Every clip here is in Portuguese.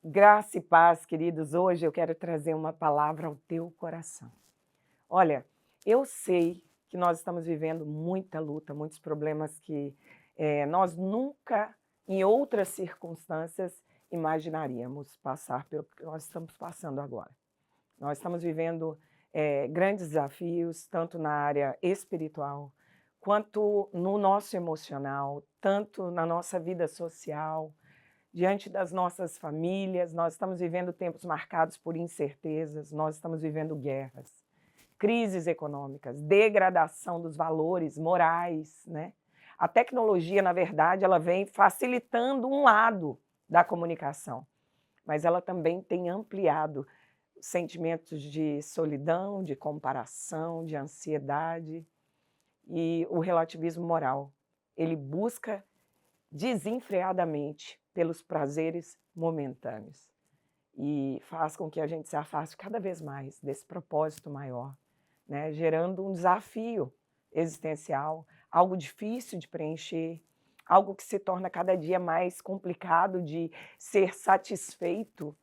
Graça e paz, queridos. Hoje eu quero trazer uma palavra ao teu coração. Olha, eu sei que nós estamos vivendo muita luta, muitos problemas que nós nunca, em outras circunstâncias, imaginaríamos passar pelo que nós estamos passando agora. Nós estamos vivendo grandes desafios, tanto na área espiritual, quanto no nosso emocional, tanto na nossa vida social, diante das nossas famílias. Nós estamos vivendo tempos marcados por incertezas, nós estamos vivendo guerras, crises econômicas, degradação dos valores morais, né? A tecnologia, na verdade, ela vem facilitando um lado da comunicação, mas ela também tem ampliado sentimentos de solidão, de comparação, de ansiedade e o relativismo moral. Ele busca desenfreadamente pelos prazeres momentâneos e faz com que a gente se afaste cada vez mais desse propósito maior, né? Gerando um desafio existencial, algo difícil de preencher, algo que se torna cada dia mais complicado de ser satisfeito,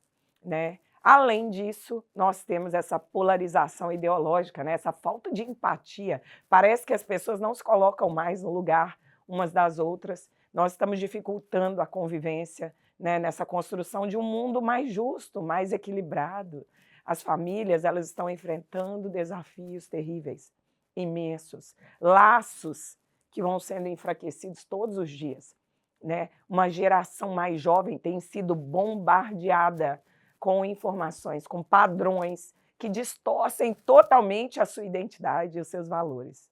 né? Além disso, nós temos essa polarização ideológica, né? Essa falta de empatia. Parece que as pessoas não se colocam mais no lugar umas das outras. Nós estamos dificultando a convivência, né, nessa construção de um mundo mais justo, mais equilibrado. As famílias, elas estão enfrentando desafios terríveis, imensos, laços que vão sendo enfraquecidos todos os dias, né? Uma geração mais jovem tem sido bombardeada com informações, com padrões que distorcem totalmente a sua identidade e os seus valores.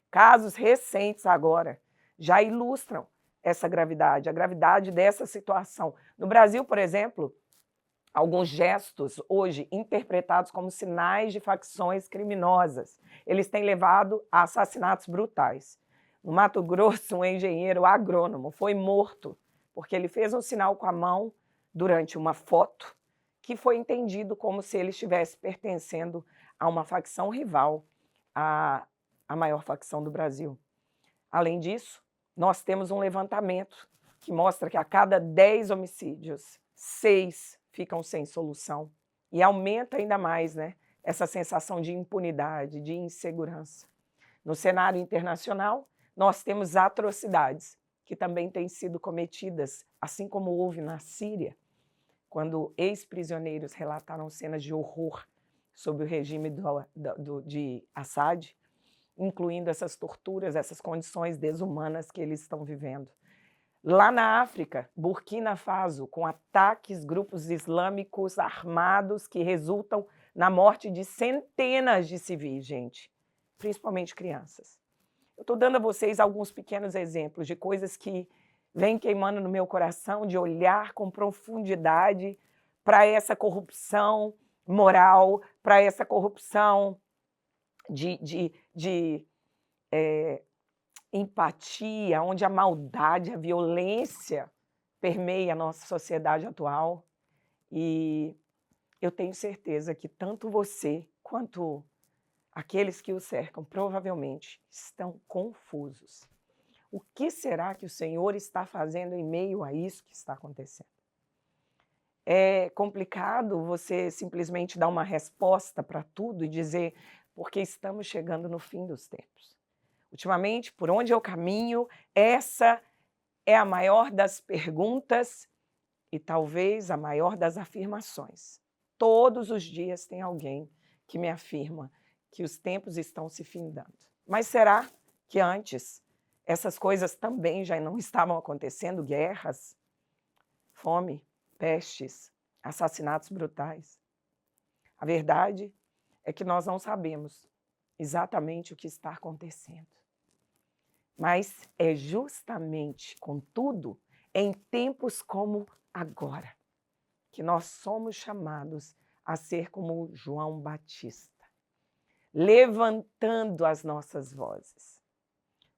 Casos recentes agora já ilustram essa gravidade, a gravidade dessa situação. No Brasil, por exemplo, alguns gestos hoje interpretados como sinais de facções criminosas, eles têm levado a assassinatos brutais. No Mato Grosso, um engenheiro agrônomo foi morto porque ele fez um sinal com a mão durante uma foto que foi entendido como se ele estivesse pertencendo a uma facção rival, a maior facção do Brasil. Além disso, nós temos um levantamento que mostra que a cada 10 homicídios, 6 ficam sem solução. E aumenta ainda mais, né, essa sensação de impunidade, de insegurança. No cenário internacional, nós temos atrocidades que também têm sido cometidas, assim como houve na Síria, quando ex-prisioneiros relataram cenas de horror sob o regime de Assad, incluindo essas torturas, essas condições desumanas que eles estão vivendo. Lá na África, Burkina Faso, com ataques, grupos islâmicos armados que resultam na morte de centenas de civis, gente, principalmente crianças. Eu estou dando a vocês alguns pequenos exemplos de coisas que vêm queimando no meu coração, de olhar com profundidade para essa corrupção moral, para essa corrupção de empatia, onde a maldade, a violência permeia a nossa sociedade atual. E eu tenho certeza que tanto você quanto aqueles que o cercam provavelmente estão confusos. O que será que o Senhor está fazendo em meio a isso que está acontecendo? É complicado você simplesmente dar uma resposta para tudo e dizer, porque estamos chegando no fim dos tempos. Ultimamente, por onde eu caminho, essa é a maior das perguntas e talvez a maior das afirmações. Todos os dias tem alguém que me afirma que os tempos estão se findando. Mas será que antes essas coisas também já não estavam acontecendo? Guerras, fome, pestes, assassinatos brutais. A verdade é que nós não sabemos exatamente o que está acontecendo. Mas é justamente, contudo, em tempos como agora, que nós somos chamados a ser como João Batista, levantando as nossas vozes,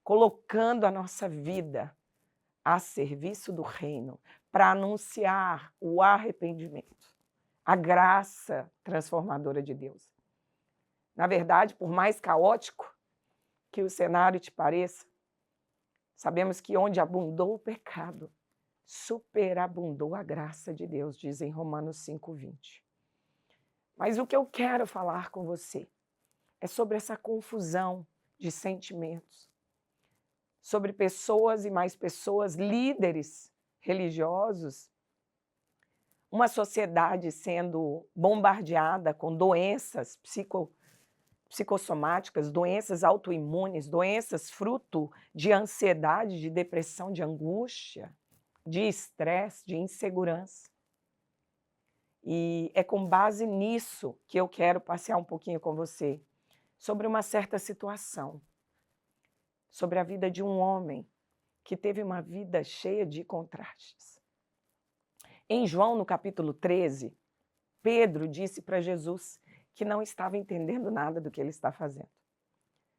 colocando a nossa vida a serviço do reino, para anunciar o arrependimento, a graça transformadora de Deus. Na verdade, por mais caótico que o cenário te pareça, sabemos que onde abundou o pecado, superabundou a graça de Deus, diz em Romanos 5:20. Mas o que eu quero falar com você é sobre essa confusão de sentimentos, sobre pessoas e mais pessoas, líderes religiosos, uma sociedade sendo bombardeada com doenças psicossomáticas, doenças autoimunes, doenças fruto de ansiedade, de depressão, de angústia, de estresse, de insegurança. E é com base nisso que eu quero passear um pouquinho com você sobre uma certa situação, sobre a vida de um homem que teve uma vida cheia de contrastes. Em João, no capítulo 13, Pedro disse para Jesus que não estava entendendo nada do que ele está fazendo.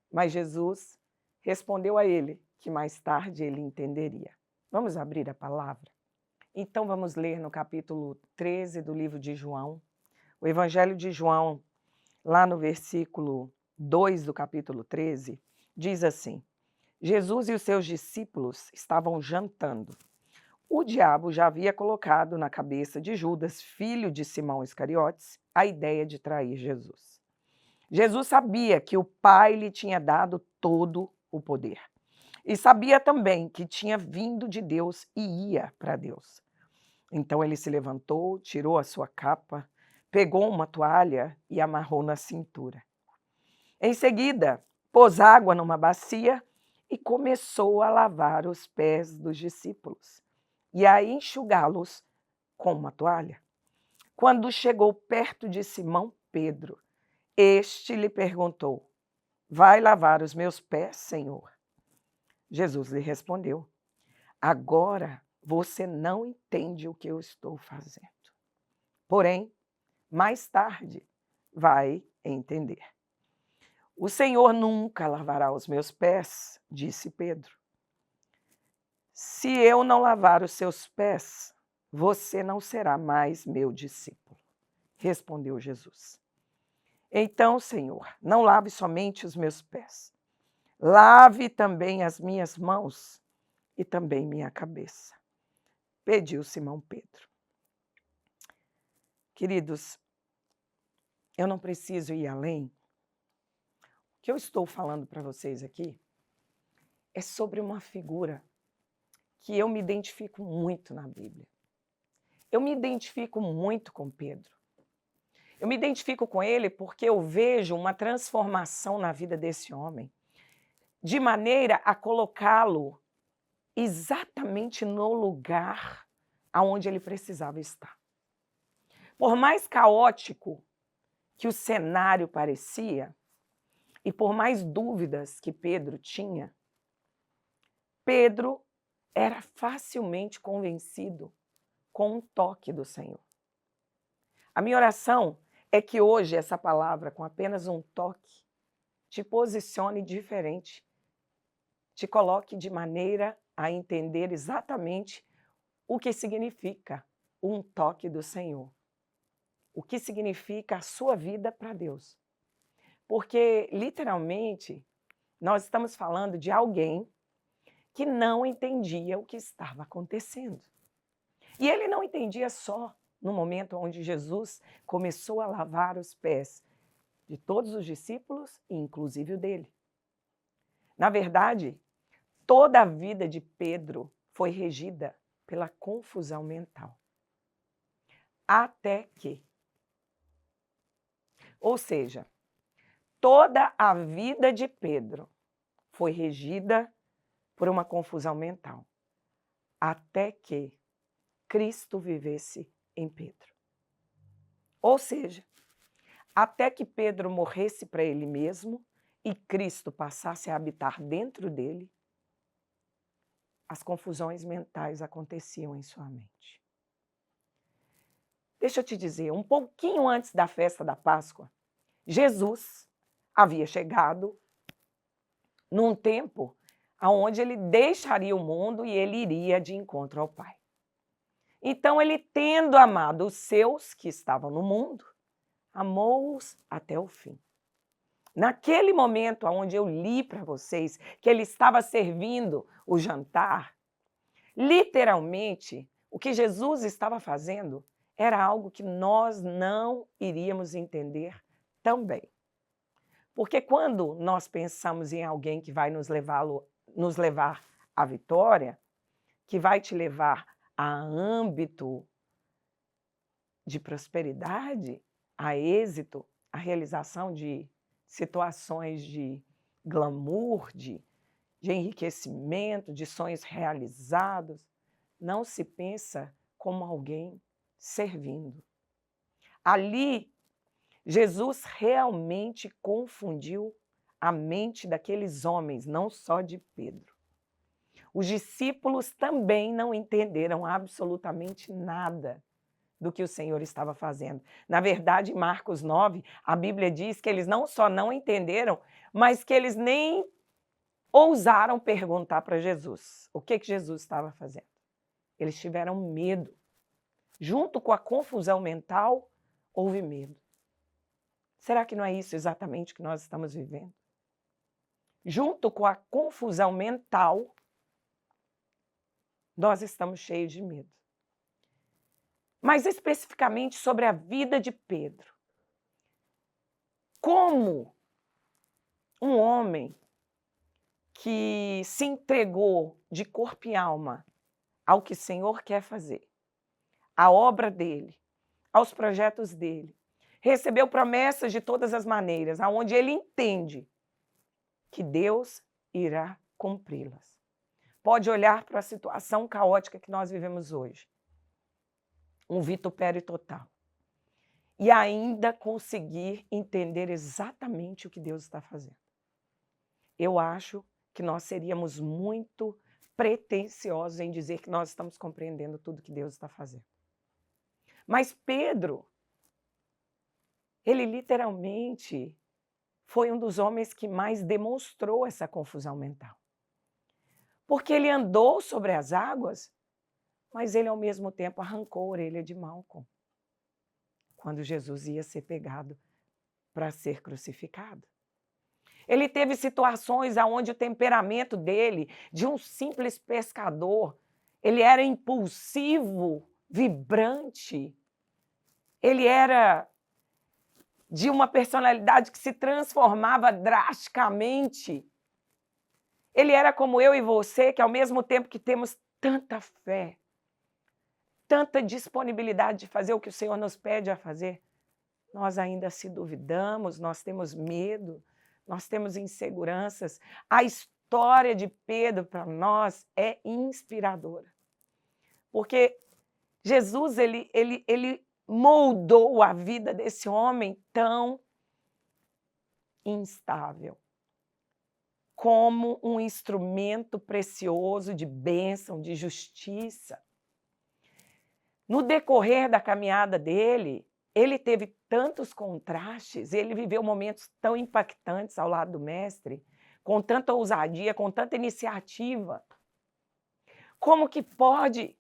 Mas Jesus respondeu a ele que mais tarde ele entenderia. Vamos abrir a palavra? Então vamos ler no capítulo 13 do livro de João, o Evangelho de João, lá no versículo 2 do capítulo 13, diz assim: Jesus e os seus discípulos estavam jantando. O diabo já havia colocado na cabeça de Judas, filho de Simão Iscariotes, a ideia de trair Jesus. Jesus sabia que o Pai lhe tinha dado todo o poder. E sabia também que tinha vindo de Deus e ia para Deus. Então ele se levantou, tirou a sua capa, pegou uma toalha e amarrou na cintura. Em seguida, pôs água numa bacia e começou a lavar os pés dos discípulos e a enxugá-los com uma toalha. Quando chegou perto de Simão Pedro, este lhe perguntou: vai lavar os meus pés, Senhor? Jesus lhe respondeu: agora você não entende o que eu estou fazendo. Porém, mais tarde vai entender. O Senhor nunca lavará os meus pés, disse Pedro. Se eu não lavar os seus pés, você não será mais meu discípulo, respondeu Jesus. Então, Senhor, não lave somente os meus pés, lave também as minhas mãos e também minha cabeça, pediu Simão Pedro. Queridos, eu não preciso ir além. O que eu estou falando para vocês aqui é sobre uma figura que eu me identifico muito na Bíblia. Eu me identifico muito com Pedro. Eu me identifico com ele porque eu vejo uma transformação na vida desse homem, de maneira a colocá-lo exatamente no lugar aonde ele precisava estar. Por mais caótico que o cenário parecia, e por mais dúvidas que Pedro tinha, Pedro era facilmente convencido com um toque do Senhor. A minha oração é que hoje essa palavra, com apenas um toque, te posicione diferente, te coloque de maneira a entender exatamente o que significa um toque do Senhor. O que significa a sua vida para Deus. Porque, literalmente, nós estamos falando de alguém que não entendia o que estava acontecendo. E ele não entendia só no momento onde Jesus começou a lavar os pés de todos os discípulos, inclusive o dele. Na verdade, toda a vida de Pedro foi regida pela confusão mental. Até que. Ou seja, toda a vida de Pedro foi regida por uma confusão mental. Até que Cristo vivesse em Pedro. Ou seja, até que Pedro morresse para ele mesmo e Cristo passasse a habitar dentro dele, as confusões mentais aconteciam em sua mente. Deixa eu te dizer, um pouquinho antes da festa da Páscoa, Jesus havia chegado num tempo onde ele deixaria o mundo e ele iria de encontro ao Pai. Então, ele, tendo amado os seus que estavam no mundo, amou-os até o fim. Naquele momento onde eu li para vocês que ele estava servindo o jantar, Literalmente, o que Jesus estava fazendo era algo que nós não iríamos entender também. Porque quando nós pensamos em alguém que vai nos levar à vitória, que vai te levar a âmbito de prosperidade, a êxito, a realização de situações de glamour, de enriquecimento, de sonhos realizados, não se pensa como alguém servindo. Ali, Jesus realmente confundiu a mente daqueles homens, não só de Pedro. Os discípulos também não entenderam absolutamente nada do que o Senhor estava fazendo. Na verdade, em Marcos 9, a Bíblia diz que eles não só não entenderam, mas que eles nem ousaram perguntar para Jesus o que Jesus estava fazendo. Eles tiveram medo. Junto com a confusão mental, houve medo. Será que não é isso exatamente que nós estamos vivendo? Junto com a confusão mental, nós estamos cheios de medo. Mas especificamente sobre a vida de Pedro. Como um homem que se entregou de corpo e alma ao que o Senhor quer fazer, à obra dele, aos projetos dele, recebeu promessas de todas as maneiras, aonde ele entende que Deus irá cumpri-las. Pode olhar para a situação caótica que nós vivemos hoje, um vitupério total, e ainda conseguir entender exatamente o que Deus está fazendo. Eu acho que nós seríamos muito pretensiosos em dizer que nós estamos compreendendo tudo que Deus está fazendo. Mas Pedro, ele literalmente foi um dos homens que mais demonstrou essa confusão mental. Porque ele andou sobre as águas, mas ele ao mesmo tempo arrancou a orelha de Malco, quando Jesus ia ser pegado para ser crucificado. Ele teve situações onde o temperamento dele, de um simples pescador, ele era impulsivo, vibrante, ele era de uma personalidade que se transformava drasticamente. Ele era como eu e você, que ao mesmo tempo que temos tanta fé, tanta disponibilidade de fazer o que o Senhor nos pede a fazer, nós ainda se duvidamos, nós temos medo, nós temos inseguranças. A história de Pedro para nós é inspiradora, porque Jesus ele moldou a vida desse homem tão instável como um instrumento precioso de bênção, de justiça. No decorrer da caminhada dele, ele teve tantos contrastes, ele viveu momentos tão impactantes ao lado do mestre, com tanta ousadia, com tanta iniciativa. Como que pode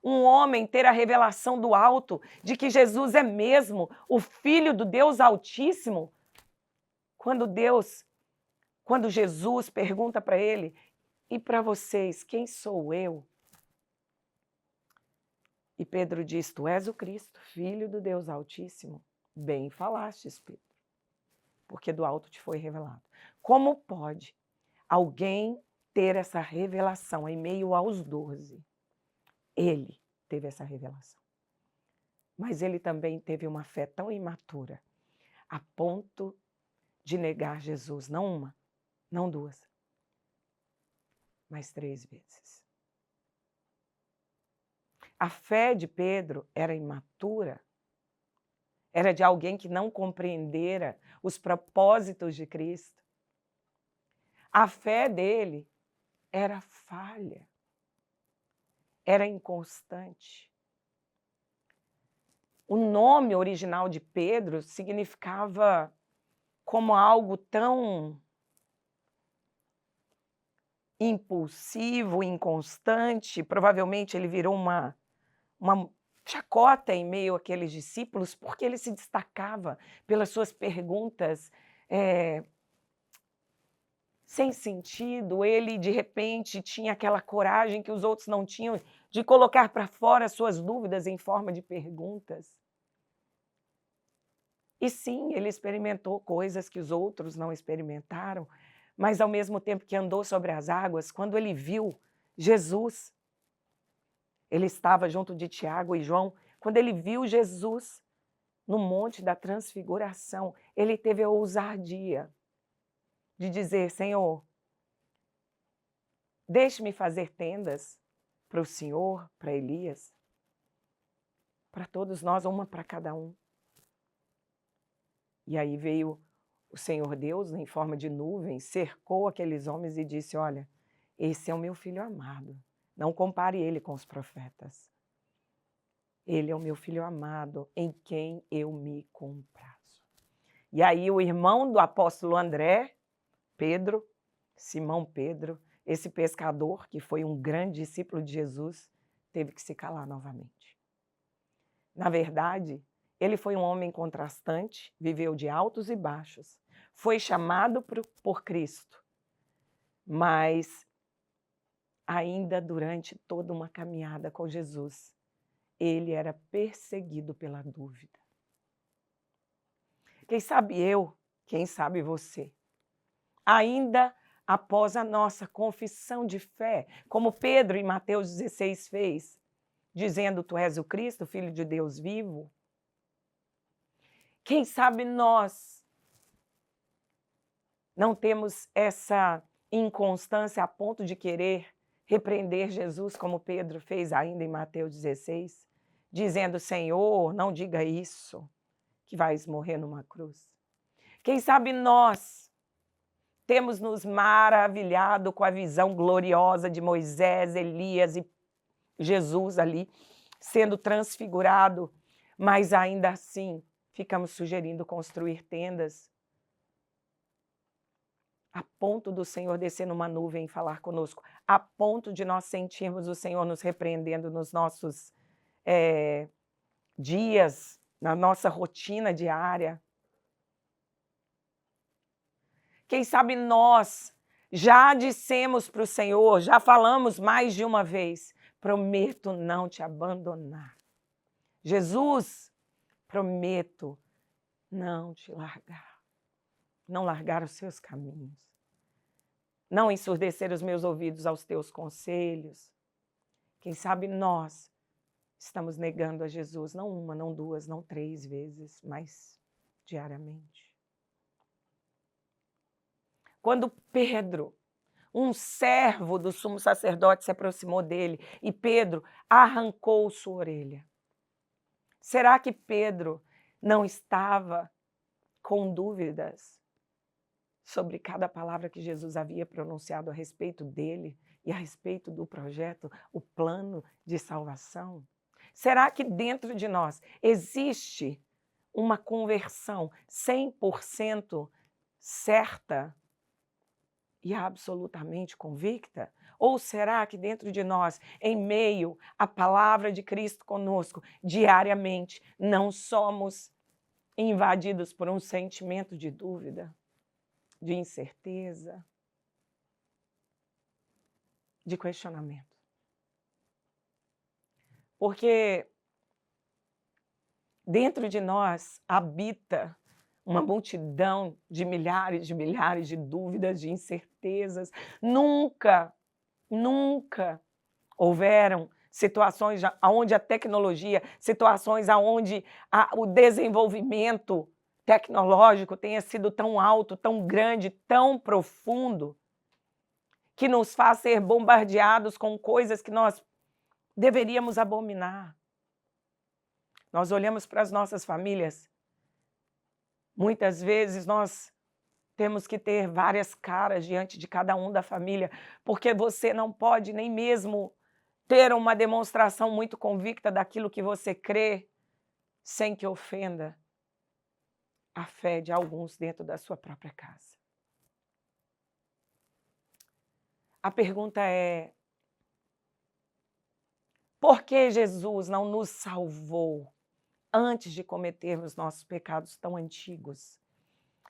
um homem ter a revelação do alto de que Jesus é mesmo o Filho do Deus Altíssimo, quando Jesus pergunta para ele: e para vocês, quem sou eu? E Pedro diz: tu és o Cristo, Filho do Deus Altíssimo. Bem falastes, Pedro, porque do alto te foi revelado. Como pode alguém ter essa revelação em meio aos 12? Ele teve essa revelação. Mas ele também teve uma fé tão imatura, a ponto de negar Jesus, não uma, não duas, mas 3 vezes. A fé de Pedro era imatura, era de alguém que não compreendera os propósitos de Cristo. A fé dele era falha, era inconstante. O nome original de Pedro significava como algo tão impulsivo, inconstante. Provavelmente ele virou uma chacota em meio àqueles discípulos, porque ele se destacava pelas suas perguntas sem sentido, ele de repente tinha aquela coragem que os outros não tinham de colocar para fora suas dúvidas em forma de perguntas. E sim, ele experimentou coisas que os outros não experimentaram, mas ao mesmo tempo que andou sobre as águas, quando ele viu Jesus, ele estava junto de Tiago e João, quando ele viu Jesus no Monte da Transfiguração, ele teve a ousadia de dizer: Senhor, deixe-me fazer tendas para o Senhor, para Elias, para todos nós, uma para cada um. E aí veio o Senhor Deus, em forma de nuvem, cercou aqueles homens e disse: olha, esse é o meu filho amado. Não compare ele com os profetas. Ele é o meu filho amado, em quem eu me comprazo. E aí o irmão do apóstolo André, Pedro, Simão Pedro, esse pescador, que foi um grande discípulo de Jesus, teve que se calar novamente. Na verdade, ele foi um homem contrastante, viveu de altos e baixos, foi chamado por Cristo, mas ainda durante toda uma caminhada com Jesus, ele era perseguido pela dúvida. Quem sabe eu, quem sabe você, ainda após a nossa confissão de fé, como Pedro em Mateus 16 fez, dizendo: tu és o Cristo, Filho de Deus vivo. Quem sabe nós não temos essa inconstância a ponto de querer repreender Jesus, como Pedro fez ainda em Mateus 16, dizendo: Senhor, não diga isso, que vais morrer numa cruz. Quem sabe nós temos nos maravilhado com a visão gloriosa de Moisés, Elias e Jesus ali sendo transfigurado, mas ainda assim ficamos sugerindo construir tendas a ponto do Senhor descer numa nuvem e falar conosco, a ponto de nós sentirmos o Senhor nos repreendendo nos nossos dias, na nossa rotina diária. Quem sabe nós já dissemos para o Senhor, já falamos mais de uma vez: prometo não te abandonar. Jesus, prometo não te largar, não largar os seus caminhos, não ensurdecer os meus ouvidos aos teus conselhos. Quem sabe nós estamos negando a Jesus, não uma, não duas, não 3 vezes, mas diariamente. Quando Pedro, um servo do sumo sacerdote, se aproximou dele e Pedro arrancou sua orelha. Será que Pedro não estava com dúvidas sobre cada palavra que Jesus havia pronunciado a respeito dele e a respeito do projeto, o plano de salvação? Será que dentro de nós existe uma conversão 100% certa e absolutamente convicta? Ou será que dentro de nós, em meio à palavra de Cristo conosco, diariamente, não somos invadidos por um sentimento de dúvida, de incerteza, de questionamento? Porque dentro de nós habita uma multidão de milhares de dúvidas, de incertezas. Nunca houveram situações onde a tecnologia, situações onde o desenvolvimento tecnológico tenha sido tão alto, tão grande, tão profundo, que nos faz ser bombardeados com coisas que nós deveríamos abominar. Nós olhamos para as nossas famílias, muitas vezes nós temos que ter várias caras diante de cada um da família, porque você não pode nem mesmo ter uma demonstração muito convicta daquilo que você crê, sem que ofenda a fé de alguns dentro da sua própria casa. A pergunta é: por que Jesus não nos salvou antes de cometermos nossos pecados tão antigos?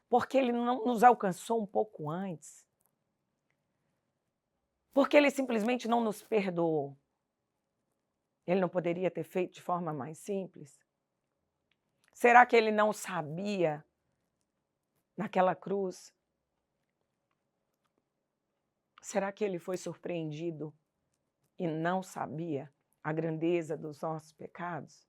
Porque ele não nos alcançou um pouco antes? Porque ele simplesmente não nos perdoou. Ele não poderia ter feito de forma mais simples? Será que ele não sabia, naquela cruz? Será que ele foi surpreendido e não sabia a grandeza dos nossos pecados?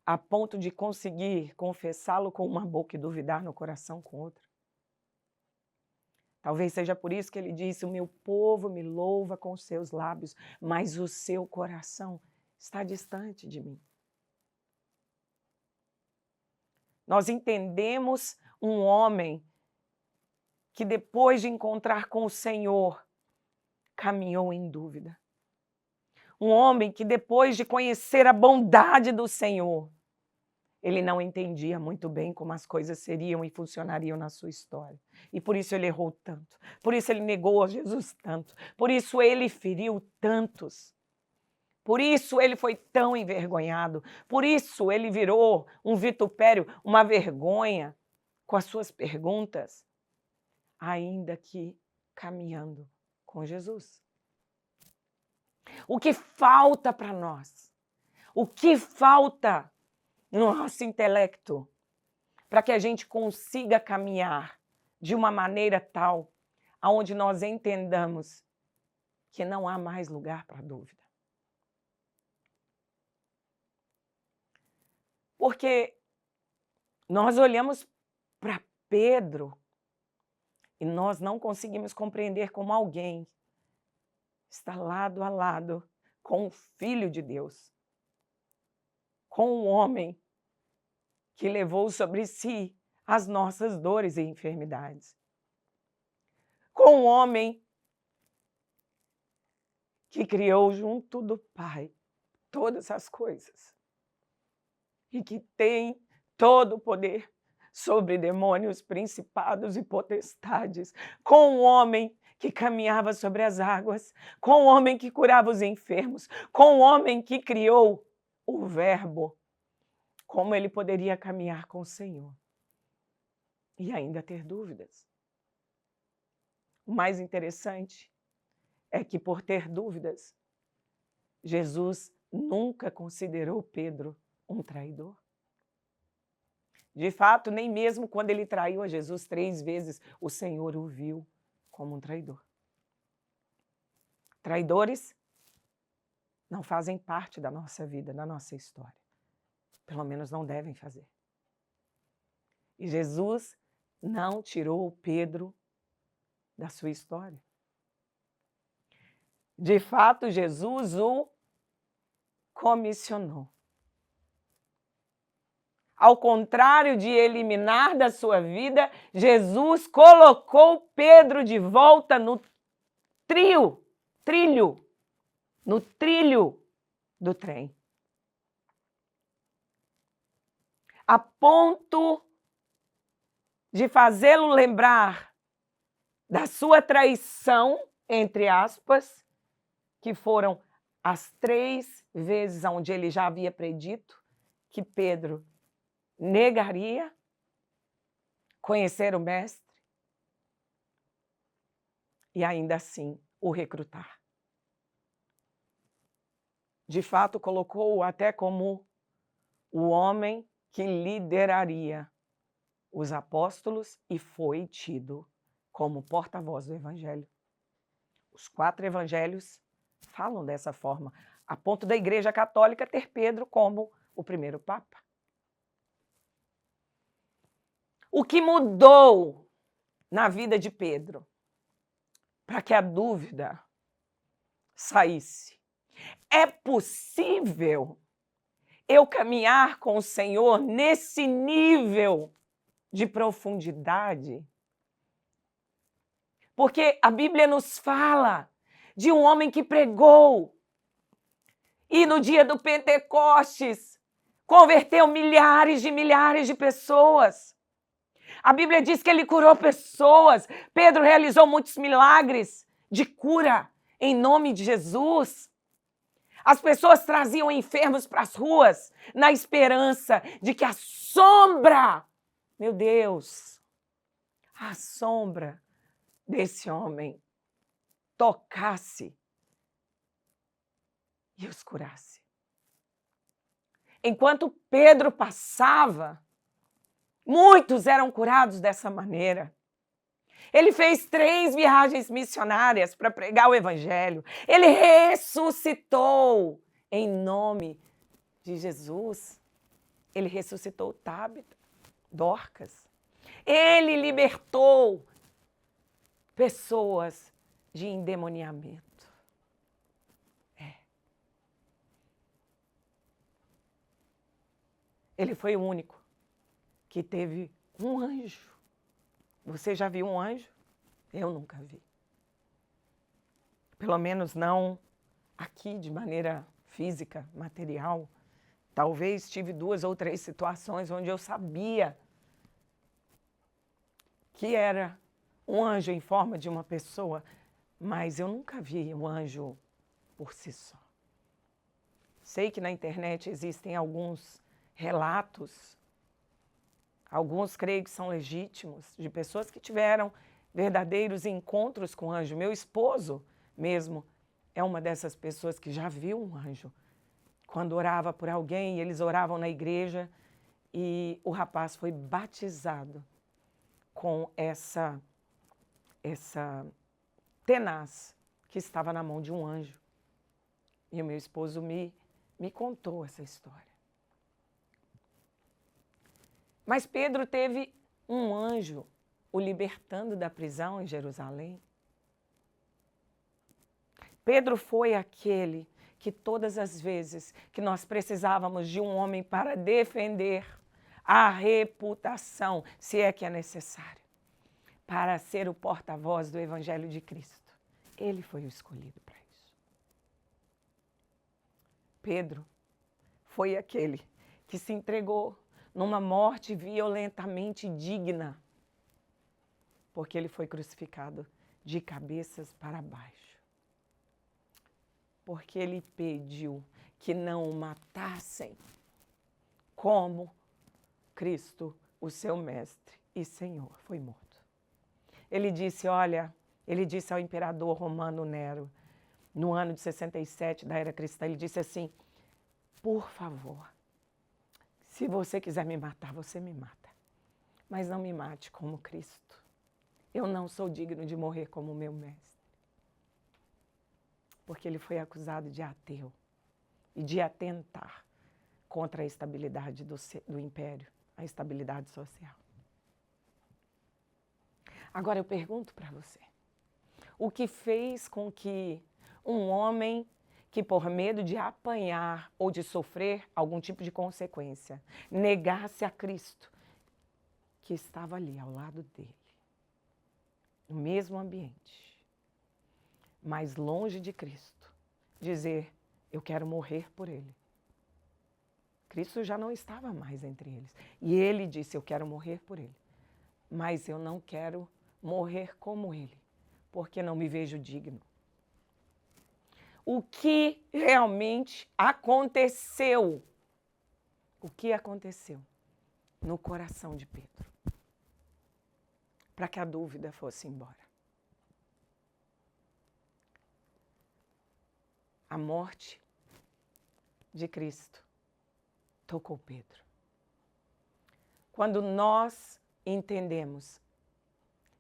A ponto de conseguir confessá-lo com uma boca e duvidar no coração com outra? Talvez seja por isso que ele disse: o meu povo me louva com os seus lábios, mas o seu coração está distante de mim. Nós entendemos um homem que depois de encontrar com o Senhor, caminhou em dúvida. Um homem que depois de conhecer a bondade do Senhor, ele não entendia muito bem como as coisas seriam e funcionariam na sua história. E por isso ele errou tanto. Por isso ele negou a Jesus tanto. Por isso ele feriu tantos. Por isso ele foi tão envergonhado. Por isso ele virou um vitupério, uma vergonha com as suas perguntas, ainda que caminhando com Jesus. O que falta para nós? O que falta no nosso intelecto para que a gente consiga caminhar de uma maneira tal aonde nós entendamos que não há mais lugar para dúvida? Porque nós olhamos para Pedro e nós não conseguimos compreender como alguém está lado a lado com o Filho de Deus, com um homem que levou sobre si as nossas dores e enfermidades, com um homem que criou junto do Pai todas as coisas e que tem todo o poder sobre demônios, principados e potestades, com um homem que caminhava sobre as águas, com um homem que curava os enfermos, com um homem que criou o Verbo. Como ele poderia caminhar com o Senhor e ainda ter dúvidas? O mais interessante é que, por ter dúvidas, Jesus nunca considerou Pedro um traidor. De fato, nem mesmo quando ele traiu a Jesus 3 vezes, o Senhor o viu como um traidor. Traidores não fazem parte da nossa vida, da nossa história. Pelo menos não devem fazer. E Jesus não tirou Pedro da sua história. De fato, Jesus o comissionou. Ao contrário de eliminar da sua vida, Jesus colocou Pedro de volta no trilho do trem. A ponto de fazê-lo lembrar da sua traição, entre aspas, que foram as 3 vezes onde ele já havia predito que Pedro negaria conhecer o Mestre e ainda assim o recrutar. De fato, colocou-o até como o homem que lideraria os apóstolos e foi tido como porta-voz do Evangelho. Os 4 evangelhos falam dessa forma, a ponto da Igreja Católica ter Pedro como o primeiro Papa. O que mudou na vida de Pedro para que a dúvida saísse? É possível eu caminhar com o Senhor nesse nível de profundidade? Porque a Bíblia nos fala de um homem que pregou e no dia do Pentecostes converteu milhares de pessoas. A Bíblia diz que ele curou pessoas. Pedro realizou muitos milagres de cura em nome de Jesus. As pessoas traziam enfermos para as ruas na esperança de que a sombra, meu Deus, a sombra desse homem tocasse e os curasse. Enquanto Pedro passava, muitos eram curados dessa maneira. Ele fez 3 viagens missionárias para pregar o evangelho. Ele ressuscitou em nome de Jesus. Ele ressuscitou Tábita, Dorcas. Ele libertou pessoas de endemoniamento. Ele foi o único que teve um anjo. Você já viu um anjo? Eu nunca vi. Pelo menos não aqui de maneira física, material. Talvez tive 2 ou 3 situações onde eu sabia que era um anjo em forma de uma pessoa, mas eu nunca vi um anjo por si só. Sei que na internet existem alguns relatos, alguns creio que são legítimos, de pessoas que tiveram verdadeiros encontros com anjo. Meu esposo mesmo é uma dessas pessoas que já viu um anjo. Quando orava por alguém, eles oravam na igreja e o rapaz foi batizado com essa tenaz que estava na mão de um anjo. E o meu esposo me contou essa história. Mas Pedro teve um anjo o libertando da prisão em Jerusalém. Pedro foi aquele que todas as vezes que nós precisávamos de um homem para defender a reputação, se é que é necessário, para ser o porta-voz do Evangelho de Cristo, ele foi o escolhido para isso. Pedro foi aquele que se entregou numa morte violentamente digna, porque ele foi crucificado de cabeças para baixo. Porque ele pediu que não o matassem como Cristo, o seu mestre e Senhor, foi morto. Ele disse ao imperador romano Nero, no ano de 67 da era cristã, ele disse assim: por favor, se você quiser me matar, você me mata. Mas não me mate como Cristo. Eu não sou digno de morrer como meu mestre. Porque ele foi acusado de ateu e de atentar contra a estabilidade do império, a estabilidade social. Agora eu pergunto para você, o que fez com que um homem que por medo de apanhar ou de sofrer algum tipo de consequência, negasse a Cristo, que estava ali ao lado dele, no mesmo ambiente, mas longe de Cristo, dizer, eu quero morrer por ele. Cristo já não estava mais entre eles. E ele disse, eu quero morrer por ele, mas eu não quero morrer como ele, porque não me vejo digno. O que realmente aconteceu? O que aconteceu no coração de Pedro? Para que a dúvida fosse embora. A morte de Cristo tocou Pedro. Quando nós entendemos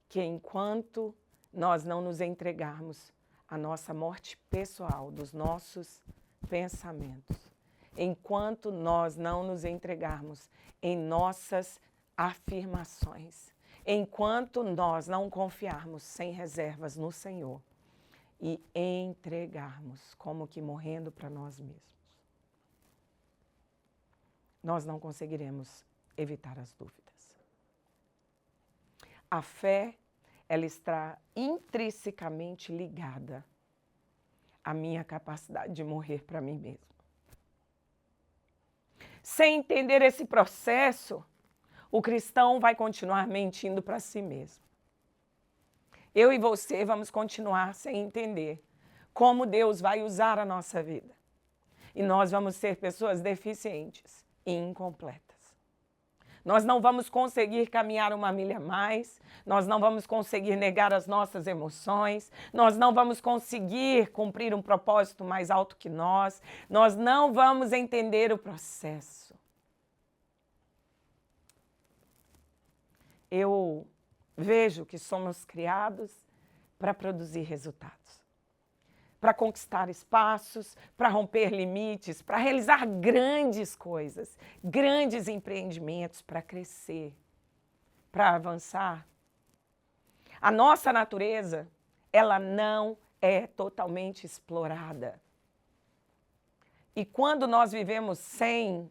que enquanto nós não nos entregarmos à nossa morte pessoal, dos nossos pensamentos, enquanto nós não nos entregarmos em nossas afirmações, enquanto nós não confiarmos sem reservas no Senhor e entregarmos como que morrendo para nós mesmos, nós não conseguiremos evitar as dúvidas. A fé, ela está intrinsecamente ligada à minha capacidade de morrer para mim mesmo. Sem entender esse processo, o cristão vai continuar mentindo para si mesmo. Eu e você vamos continuar sem entender como Deus vai usar a nossa vida. E nós vamos ser pessoas deficientes e incompletas. Nós não vamos conseguir caminhar uma milha a mais, nós não vamos conseguir negar as nossas emoções, nós não vamos conseguir cumprir um propósito mais alto que nós não vamos entender o processo. Eu vejo que somos criados para produzir resultados, para conquistar espaços, para romper limites, para realizar grandes coisas, grandes empreendimentos, para crescer, para avançar. A nossa natureza, ela não é totalmente explorada. E quando nós vivemos sem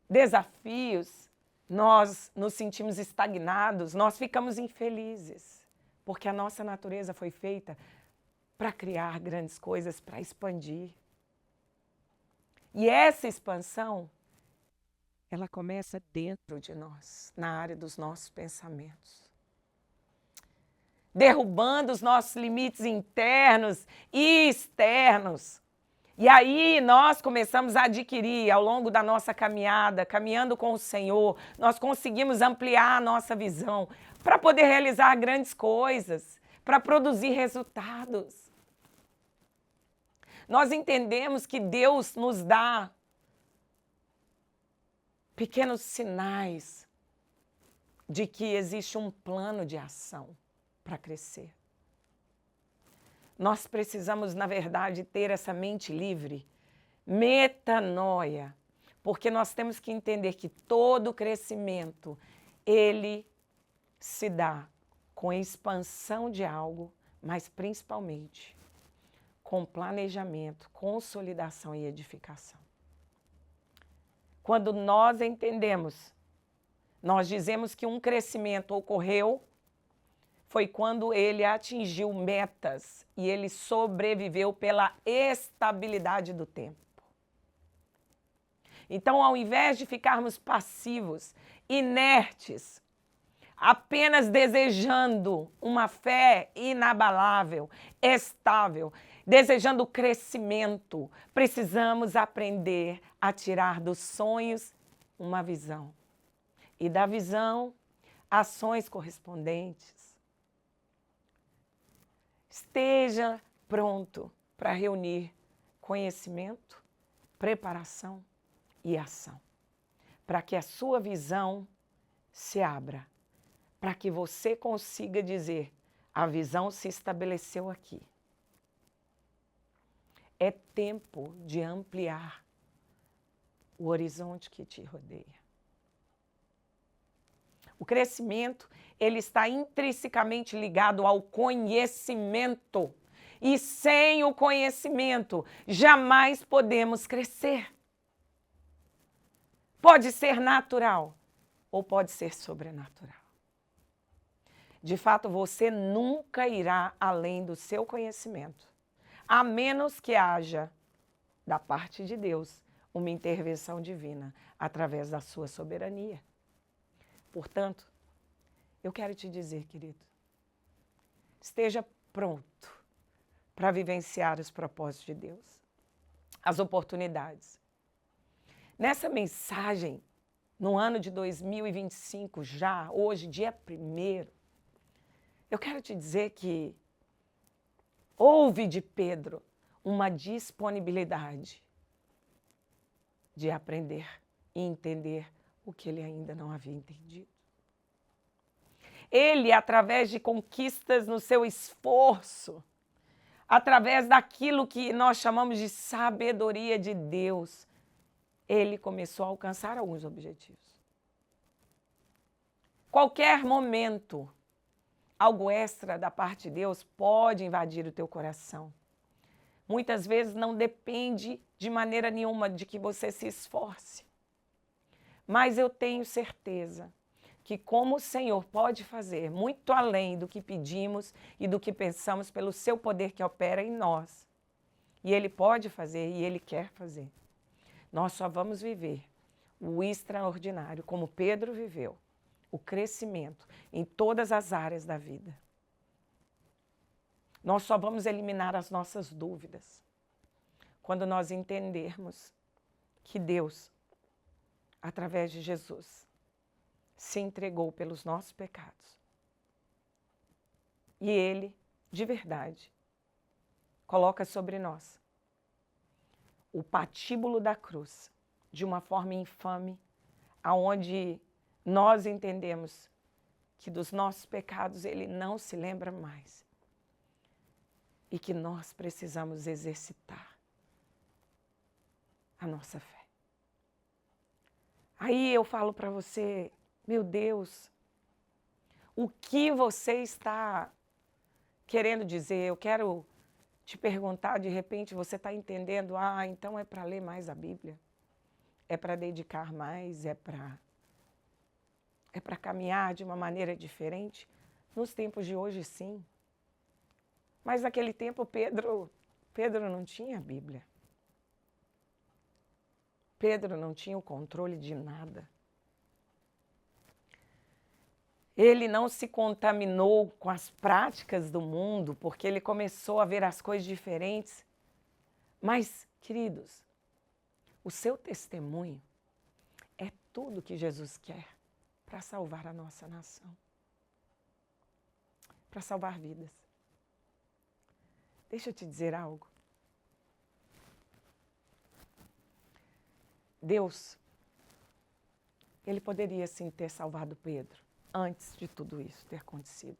desafios, nós nos sentimos estagnados, nós ficamos infelizes, porque a nossa natureza foi feita para criar grandes coisas, para expandir. E essa expansão, ela começa dentro de nós, na área dos nossos pensamentos. Derrubando os nossos limites internos e externos. E aí nós começamos a adquirir, ao longo da nossa caminhada, caminhando com o Senhor, nós conseguimos ampliar a nossa visão para poder realizar grandes coisas, para produzir resultados. Nós entendemos que Deus nos dá pequenos sinais de que existe um plano de ação para crescer. Nós precisamos, na verdade, ter essa mente livre, metanoia, porque nós temos que entender que todo crescimento, ele se dá com expansão de algo, mas principalmente com planejamento, consolidação e edificação. Quando nós entendemos, nós dizemos que um crescimento ocorreu, foi quando ele atingiu metas e ele sobreviveu pela estabilidade do tempo. Então, ao invés de ficarmos passivos, inertes, apenas desejando uma fé inabalável, estável, desejando crescimento, precisamos aprender a tirar dos sonhos uma visão. E da visão, ações correspondentes. Esteja pronto para reunir conhecimento, preparação e ação, para que a sua visão se abra, para que você consiga dizer, a visão se estabeleceu aqui. É tempo de ampliar o horizonte que te rodeia. O crescimento, ele está intrinsecamente ligado ao conhecimento. E sem o conhecimento, jamais podemos crescer. Pode ser natural ou pode ser sobrenatural. De fato, você nunca irá além do seu conhecimento, a menos que haja, da parte de Deus, uma intervenção divina através da sua soberania. Portanto, eu quero te dizer, querido, esteja pronto para vivenciar os propósitos de Deus, as oportunidades. Nessa mensagem, no ano de 2025, já, hoje, dia 1º, eu quero te dizer que houve de Pedro uma disponibilidade de aprender e entender o que ele ainda não havia entendido. Ele, através de conquistas no seu esforço, através daquilo que nós chamamos de sabedoria de Deus, ele começou a alcançar alguns objetivos. Qualquer momento, algo extra da parte de Deus pode invadir o teu coração. Muitas vezes não depende de maneira nenhuma de que você se esforce. Mas eu tenho certeza que como o Senhor pode fazer muito além do que pedimos e do que pensamos pelo seu poder que opera em nós. E Ele pode fazer e Ele quer fazer. Nós só vamos viver o extraordinário, como Pedro viveu, o crescimento em todas as áreas da vida. Nós só vamos eliminar as nossas dúvidas quando nós entendermos que Deus através de Jesus, se entregou pelos nossos pecados. E Ele, de verdade, coloca sobre nós o patíbulo da cruz, de uma forma infame, aonde nós entendemos que dos nossos pecados Ele não se lembra mais e que nós precisamos exercitar a nossa fé. Aí eu falo para você, meu Deus, o que você está querendo dizer? Eu quero te perguntar, de repente você está entendendo, então é para ler mais a Bíblia, é para dedicar mais, é para caminhar de uma maneira diferente. Nos tempos de hoje, sim. Mas naquele tempo Pedro não tinha a Bíblia. Pedro não tinha o controle de nada. Ele não se contaminou com as práticas do mundo, porque ele começou a ver as coisas diferentes. Mas, queridos, o seu testemunho é tudo que Jesus quer para salvar a nossa nação, para salvar vidas. Deixa eu te dizer algo. Deus, Ele poderia sim ter salvado Pedro antes de tudo isso ter acontecido.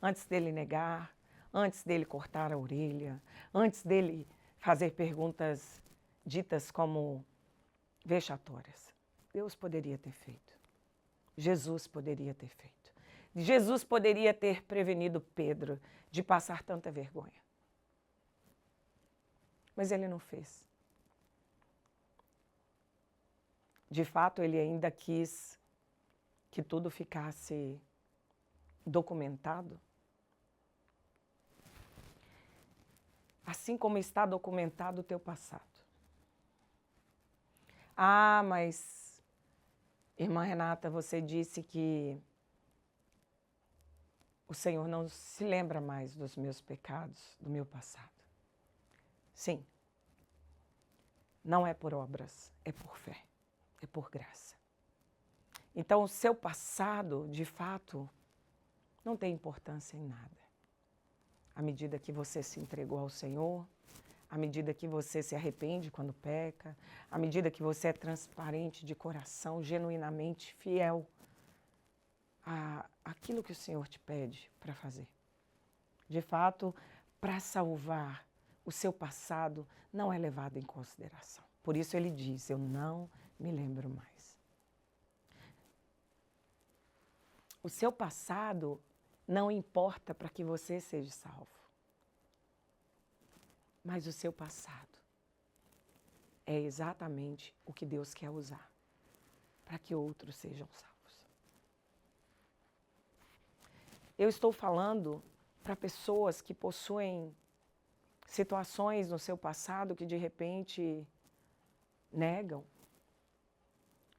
Antes dele negar, antes dele cortar a orelha, antes dele fazer perguntas ditas como vexatórias. Deus poderia ter feito. Jesus poderia ter feito. Jesus poderia ter prevenido Pedro de passar tanta vergonha. Mas ele não fez. De fato, ele ainda quis que tudo ficasse documentado. Assim como está documentado o teu passado. Mas, irmã Renata, você disse que o Senhor não se lembra mais dos meus pecados, do meu passado. Sim. Não é por obras, é por fé, é por graça. Então, o seu passado, de fato, não tem importância em nada. À medida que você se entregou ao Senhor, à medida que você se arrepende quando peca, à medida que você é transparente de coração, genuinamente fiel àquilo que o Senhor te pede para fazer. De fato, para salvar o seu passado, não é levado em consideração. Por isso ele diz, eu não me lembro mais. O seu passado não importa para que você seja salvo. Mas o seu passado é exatamente o que Deus quer usar para que outros sejam salvos. Eu estou falando para pessoas que possuem situações no seu passado que de repente negam,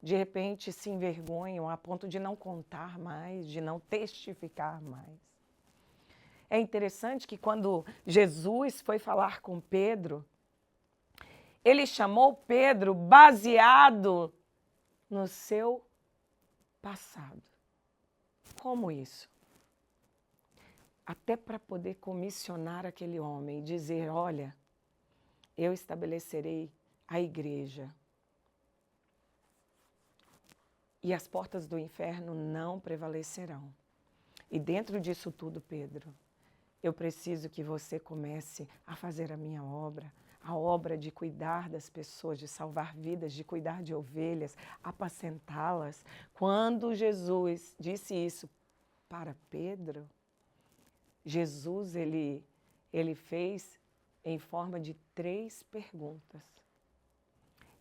de repente se envergonham a ponto de não contar mais, de não testificar mais. É interessante que quando Jesus foi falar com Pedro, ele chamou Pedro baseado no seu passado. Como isso? Até para poder comissionar aquele homem e dizer, olha, eu estabelecerei a igreja e as portas do inferno não prevalecerão. E dentro disso tudo, Pedro, eu preciso que você comece a fazer a minha obra, a obra de cuidar das pessoas, de salvar vidas, de cuidar de ovelhas, apacentá-las. Quando Jesus disse isso para Pedro, Jesus, ele fez em forma de 3 perguntas,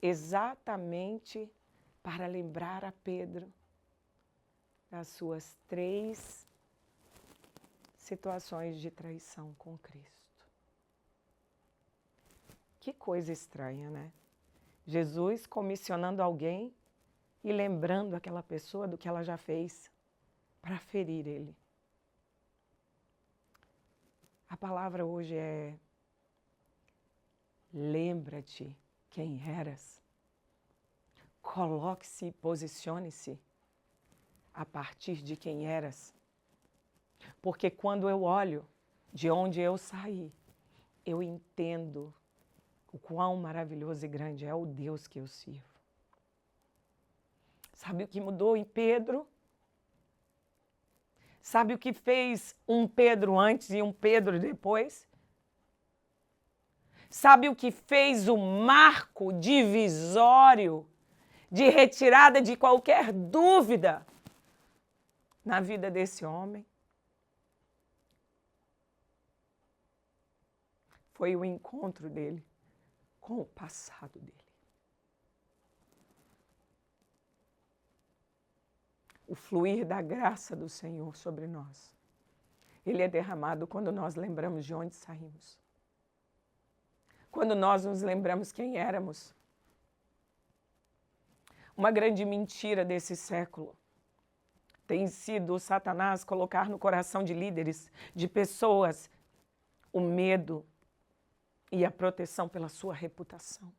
exatamente para lembrar a Pedro das suas 3 situações de traição com Cristo. Que coisa estranha, né? Jesus comissionando alguém e lembrando aquela pessoa do que ela já fez para ferir ele. A palavra hoje é: lembra-te quem eras, Coloque-se e posicione-se a partir de quem eras. Porque quando eu olho de onde eu saí, eu entendo o quão maravilhoso e grande é o Deus que eu sirvo. Sabe o que mudou em Pedro? Sabe o que fez um Pedro antes e um Pedro depois? Sabe o que fez o marco divisório de retirada de qualquer dúvida na vida desse homem? Foi o encontro dele com o passado dele. O fluir da graça do Senhor sobre nós. Ele é derramado quando nós lembramos de onde saímos. Quando nós nos lembramos quem éramos. Uma grande mentira desse século tem sido o Satanás colocar no coração de líderes, de pessoas, o medo e a proteção pela sua reputação.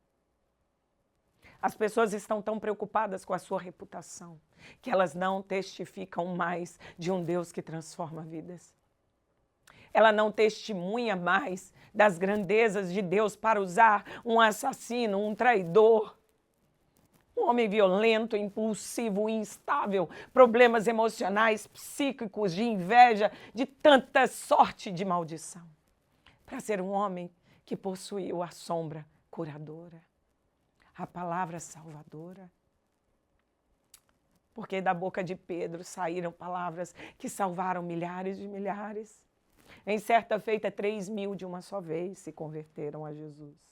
As pessoas estão tão preocupadas com a sua reputação que elas não testificam mais de um Deus que transforma vidas. Ela não testemunha mais das grandezas de Deus para usar um assassino, um traidor, um homem violento, impulsivo, instável, problemas emocionais, psíquicos, de inveja, de tanta sorte de maldição, para ser um homem que possuiu a sombra curadora, a palavra salvadora. Porque da boca de Pedro saíram palavras que salvaram milhares de milhares. Em certa feita, 3.000 de uma só vez se converteram a Jesus.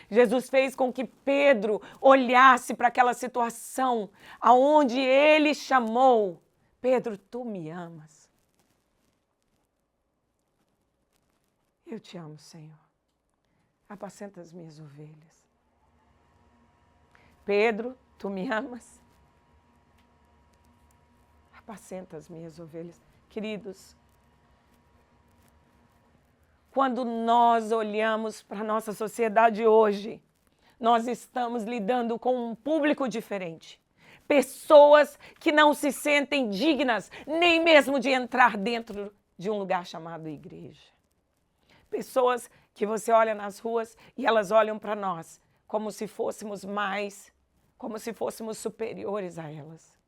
Jesus fez com que Pedro olhasse para aquela situação aonde ele chamou: Pedro, tu me amas. Eu te amo, Senhor. Apacenta as minhas ovelhas. Pedro, tu me amas? Apacenta as minhas ovelhas. Queridos, quando nós olhamos para a nossa sociedade hoje, nós estamos lidando com um público diferente. Pessoas que não se sentem dignas nem mesmo de entrar dentro de um lugar chamado igreja. Pessoas que você olha nas ruas e elas olham para nós como se fôssemos mais, como se fôssemos superiores a elas.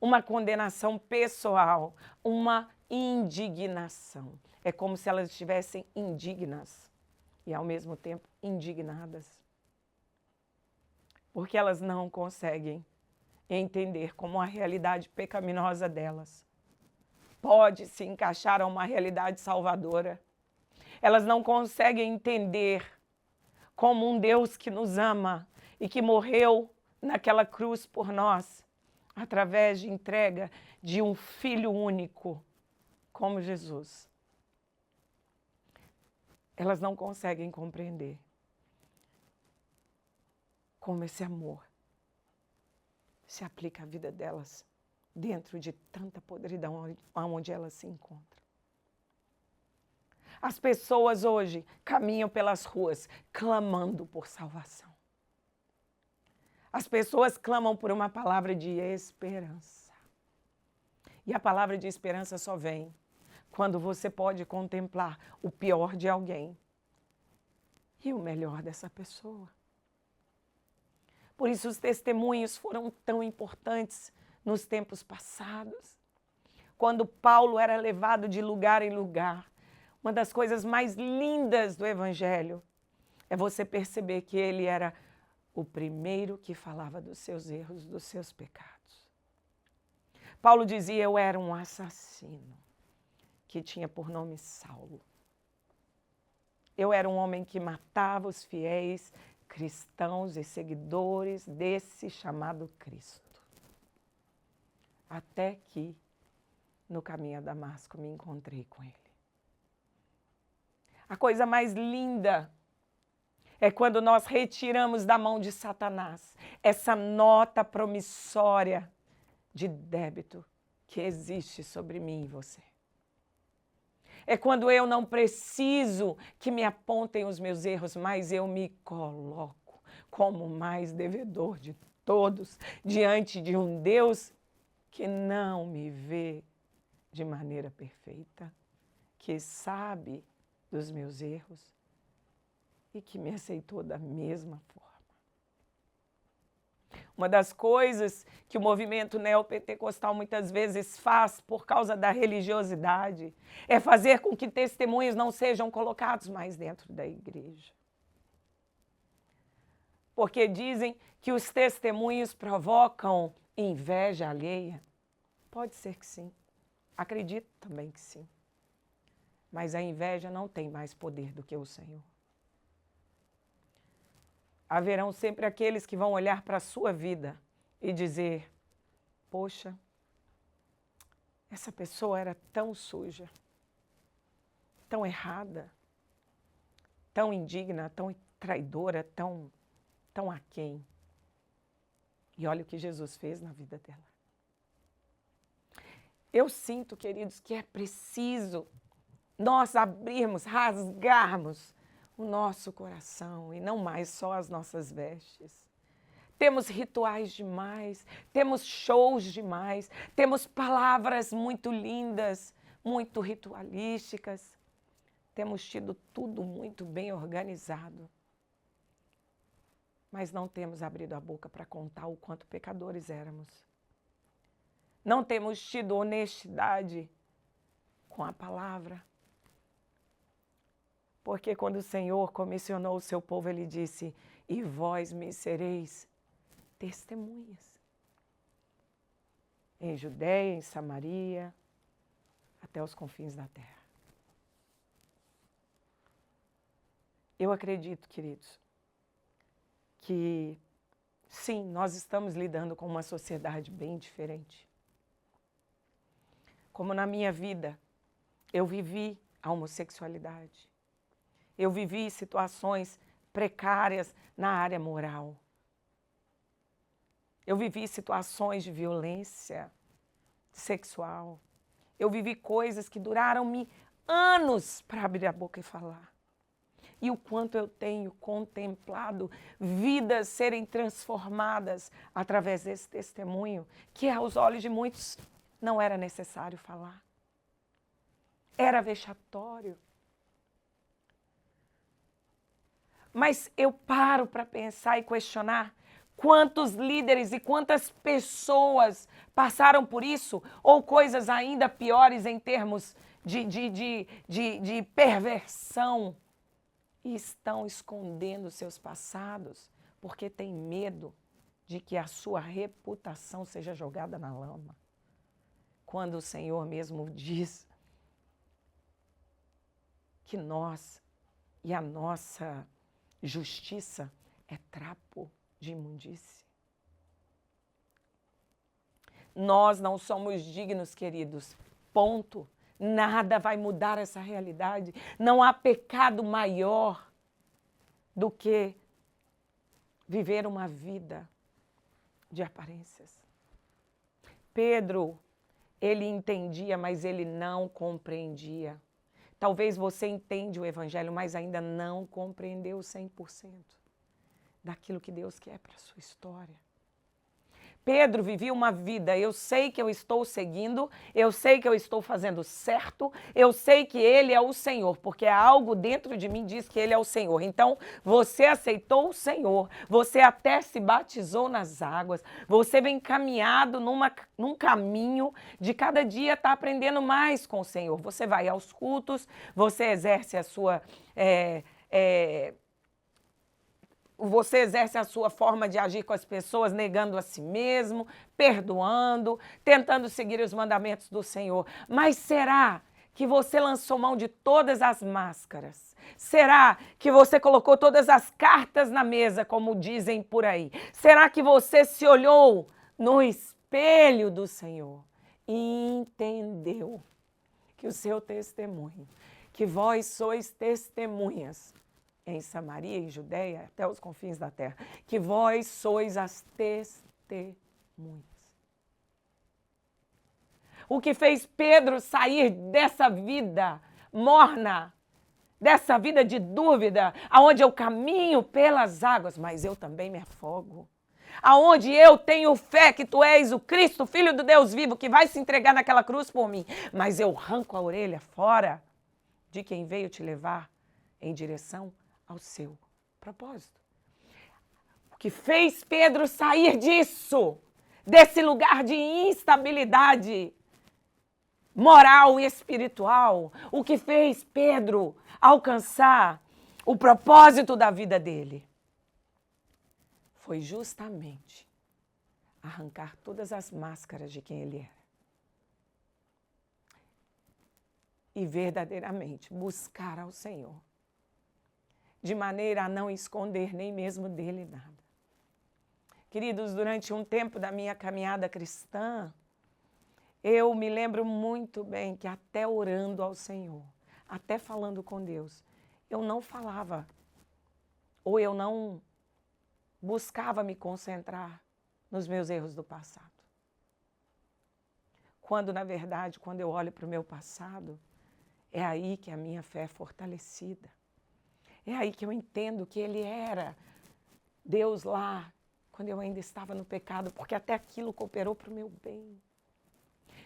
Uma condenação pessoal, uma indignação. É como se elas estivessem indignas e, ao mesmo tempo, indignadas. Porque elas não conseguem entender como a realidade pecaminosa delas pode se encaixar a uma realidade salvadora. Elas não conseguem entender como um Deus que nos ama e que morreu naquela cruz por nós, através de entrega de um Filho único, como Jesus. Elas não conseguem compreender como esse amor se aplica à vida delas dentro de tanta podridão onde elas se encontram. As pessoas hoje caminham pelas ruas clamando por salvação. As pessoas clamam por uma palavra de esperança. E a palavra de esperança só vem quando você pode contemplar o pior de alguém e o melhor dessa pessoa. Por isso os testemunhos foram tão importantes nos tempos passados. Quando Paulo era levado de lugar em lugar, uma das coisas mais lindas do Evangelho é você perceber que ele era o primeiro que falava dos seus erros, dos seus pecados. Paulo dizia: eu era um assassino que tinha por nome Saulo. Eu era um homem que matava os fiéis cristãos e seguidores desse chamado Cristo. Até que, no caminho a Damasco, me encontrei com ele. A coisa mais linda é quando nós retiramos da mão de Satanás essa nota promissória de débito que existe sobre mim e você. É quando eu não preciso que me apontem os meus erros, mas eu me coloco como o mais devedor de todos, diante de um Deus que não me vê de maneira perfeita, que sabe dos meus erros e que me aceitou da mesma forma. Uma das coisas que o movimento neopentecostal muitas vezes faz por causa da religiosidade é fazer com que testemunhos não sejam colocados mais dentro da igreja. Porque dizem que os testemunhos provocam inveja alheia. Pode ser que sim. Acredito também que sim. Mas a inveja não tem mais poder do que o Senhor. Haverão sempre aqueles que vão olhar para a sua vida e dizer: poxa, essa pessoa era tão suja, tão errada, tão indigna, tão traidora, tão aquém. E olha o que Jesus fez na vida dela. Eu sinto, queridos, que é preciso nós abrirmos, rasgarmos o nosso coração e não mais só as nossas vestes. Temos rituais demais, temos shows demais, temos palavras muito lindas, muito ritualísticas. Temos tido tudo muito bem organizado. Mas não temos abrido a boca para contar o quanto pecadores éramos. Não temos tido honestidade com a palavra. Porque quando o Senhor comissionou o seu povo, Ele disse: e vós me sereis testemunhas. Em Judeia, em Samaria, até os confins da terra. Eu acredito, queridos, que sim, nós estamos lidando com uma sociedade bem diferente. Como na minha vida, eu vivi a homossexualidade. Eu vivi situações precárias na área moral. Eu vivi situações de violência sexual. Eu vivi coisas que duraram-me anos para abrir a boca e falar. E o quanto eu tenho contemplado vidas serem transformadas através desse testemunho, que aos olhos de muitos não era necessário falar. Era vexatório. Mas eu paro para pensar e questionar quantos líderes e quantas pessoas passaram por isso, ou coisas ainda piores em termos de perversão, e estão escondendo seus passados porque têm medo de que a sua reputação seja jogada na lama. Quando o Senhor mesmo diz que nós e a nossa justiça é trapo de imundície. Nós não somos dignos, queridos. Ponto. Nada vai mudar essa realidade. Não há pecado maior do que viver uma vida de aparências. Pedro, ele entendia, mas ele não compreendia. Talvez você entende o Evangelho, mas ainda não compreendeu 100% daquilo que Deus quer para a sua história. Pedro vivia uma vida, eu sei que eu estou seguindo, eu sei que eu estou fazendo certo, eu sei que Ele é o Senhor, porque algo dentro de mim diz que Ele é o Senhor. Então, você aceitou o Senhor, você até se batizou nas águas, você vem caminhado num caminho de cada dia estar aprendendo mais com o Senhor. Você vai aos cultos, você exerce a sua... Você exerce a sua forma de agir com as pessoas, negando a si mesmo, perdoando, tentando seguir os mandamentos do Senhor. Mas será que você lançou mão de todas as máscaras? Será que você colocou todas as cartas na mesa, como dizem por aí? Será que você se olhou no espelho do Senhor e entendeu que o seu testemunho, que vós sois testemunhas, em Samaria e Judeia, até os confins da terra, que vós sois as testemunhas. O que fez Pedro sair dessa vida morna, dessa vida de dúvida, aonde eu caminho pelas águas, mas eu também me afogo. Aonde eu tenho fé que tu és o Cristo, Filho do Deus vivo, que vai se entregar naquela cruz por mim, mas eu arranco a orelha fora de quem veio te levar em direção ao seu propósito. O que fez Pedro sair disso, desse lugar de instabilidade moral e espiritual, o que fez Pedro alcançar o propósito da vida dele, foi justamente arrancar todas as máscaras de quem ele era. E verdadeiramente buscar ao Senhor, de maneira a não esconder nem mesmo dele nada. Queridos, durante um tempo da minha caminhada cristã, eu me lembro muito bem que até orando ao Senhor, até falando com Deus, eu não falava, ou eu não buscava me concentrar nos meus erros do passado. Quando, na verdade, quando eu olho para o meu passado, é aí que a minha fé é fortalecida. É aí que eu entendo que Ele era Deus lá, quando eu ainda estava no pecado, porque até aquilo cooperou para o meu bem.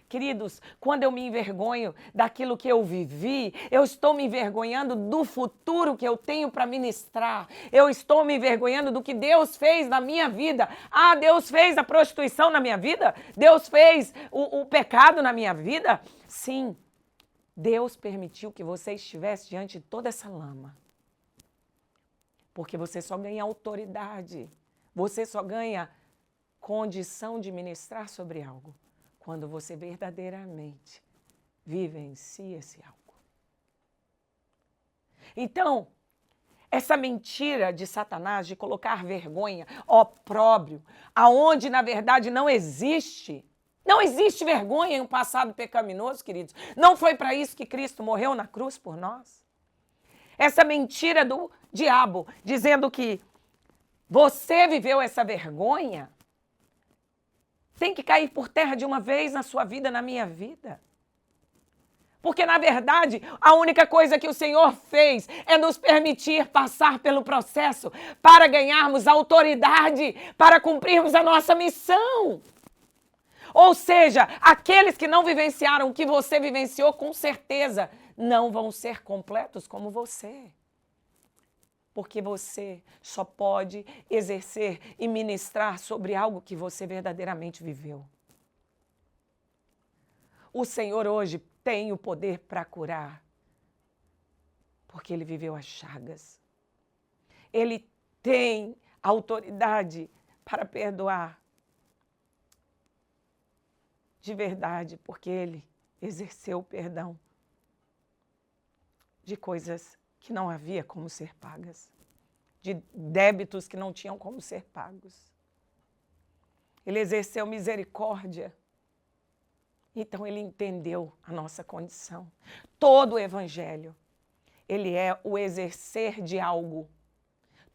Queridos, quando eu me envergonho daquilo que eu vivi, eu estou me envergonhando do futuro que eu tenho para ministrar. Eu estou me envergonhando do que Deus fez na minha vida. Ah, Deus fez a prostituição na minha vida? Deus fez o pecado na minha vida? Sim, Deus permitiu que você estivesse diante de toda essa lama. Porque você só ganha autoridade, você só ganha condição de ministrar sobre algo quando você verdadeiramente vivencia esse algo. Então, essa mentira de Satanás de colocar vergonha, opróbrio, aonde na verdade não existe vergonha em um passado pecaminoso, queridos. Não foi para isso que Cristo morreu na cruz por nós. Essa mentira do diabo, dizendo que você viveu essa vergonha, tem que cair por terra de uma vez na sua vida, na minha vida. Porque, na verdade, a única coisa que o Senhor fez é nos permitir passar pelo processo para ganharmos autoridade, para cumprirmos a nossa missão. Ou seja, aqueles que não vivenciaram o que você vivenciou, com certeza, não vão ser completos como você. Porque você só pode exercer e ministrar sobre algo que você verdadeiramente viveu. O Senhor hoje tem o poder para curar, porque Ele viveu as chagas. Ele tem autoridade para perdoar. De verdade, porque Ele exerceu o perdão de coisas que não havia como ser pagas, de débitos que não tinham como ser pagos. Ele exerceu misericórdia. Então, Ele entendeu a nossa condição. Todo o Evangelho, ele é o exercer de algo.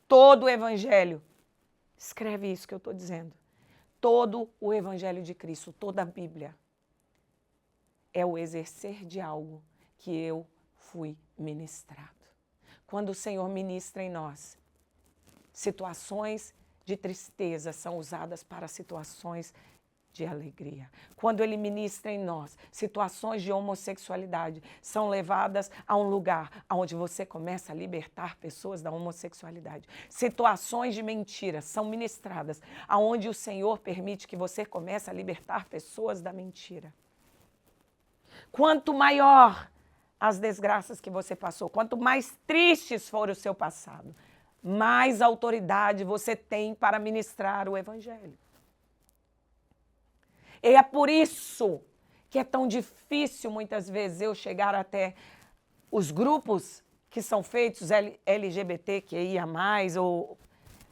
Todo o Evangelho, escreve isso que eu estou dizendo. Todo o Evangelho de Cristo, toda a Bíblia, é o exercer de algo que eu fui ministrado. Quando o Senhor ministra em nós, situações de tristeza são usadas para situações de alegria. Quando Ele ministra em nós, situações de homossexualidade são levadas a um lugar onde você começa a libertar pessoas da homossexualidade. Situações de mentira são ministradas, aonde o Senhor permite que você comece a libertar pessoas da mentira. Quanto maior as desgraças que você passou, quanto mais tristes for o seu passado, mais autoridade você tem para ministrar o Evangelho. E é por isso que é tão difícil, muitas vezes, eu chegar até os grupos que são feitos LGBTQIA+,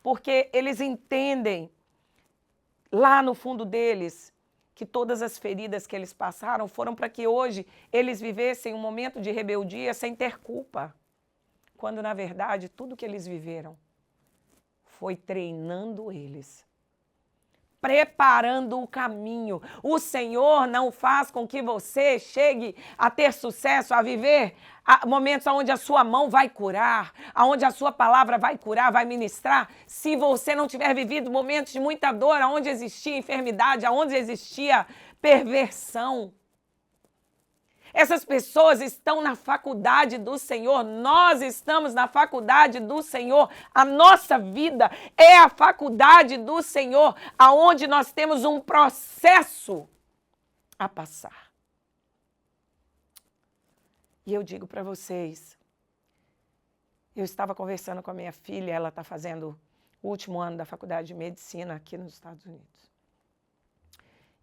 porque eles entendem, lá no fundo deles, que todas as feridas que eles passaram foram para que hoje eles vivessem um momento de rebeldia sem ter culpa. Quando, na verdade, tudo que eles viveram foi treinando eles preparando o caminho. O Senhor não faz com que você chegue a ter sucesso, a viver momentos onde a sua mão vai curar, onde a sua palavra vai curar, vai ministrar, se você não tiver vivido momentos de muita dor, onde existia enfermidade, onde existia perversão. Essas pessoas estão na faculdade do Senhor, nós estamos na faculdade do Senhor, a nossa vida é a faculdade do Senhor, aonde nós temos um processo a passar. E eu digo para vocês, eu estava conversando com a minha filha, ela está fazendo o último ano da faculdade de medicina aqui nos Estados Unidos.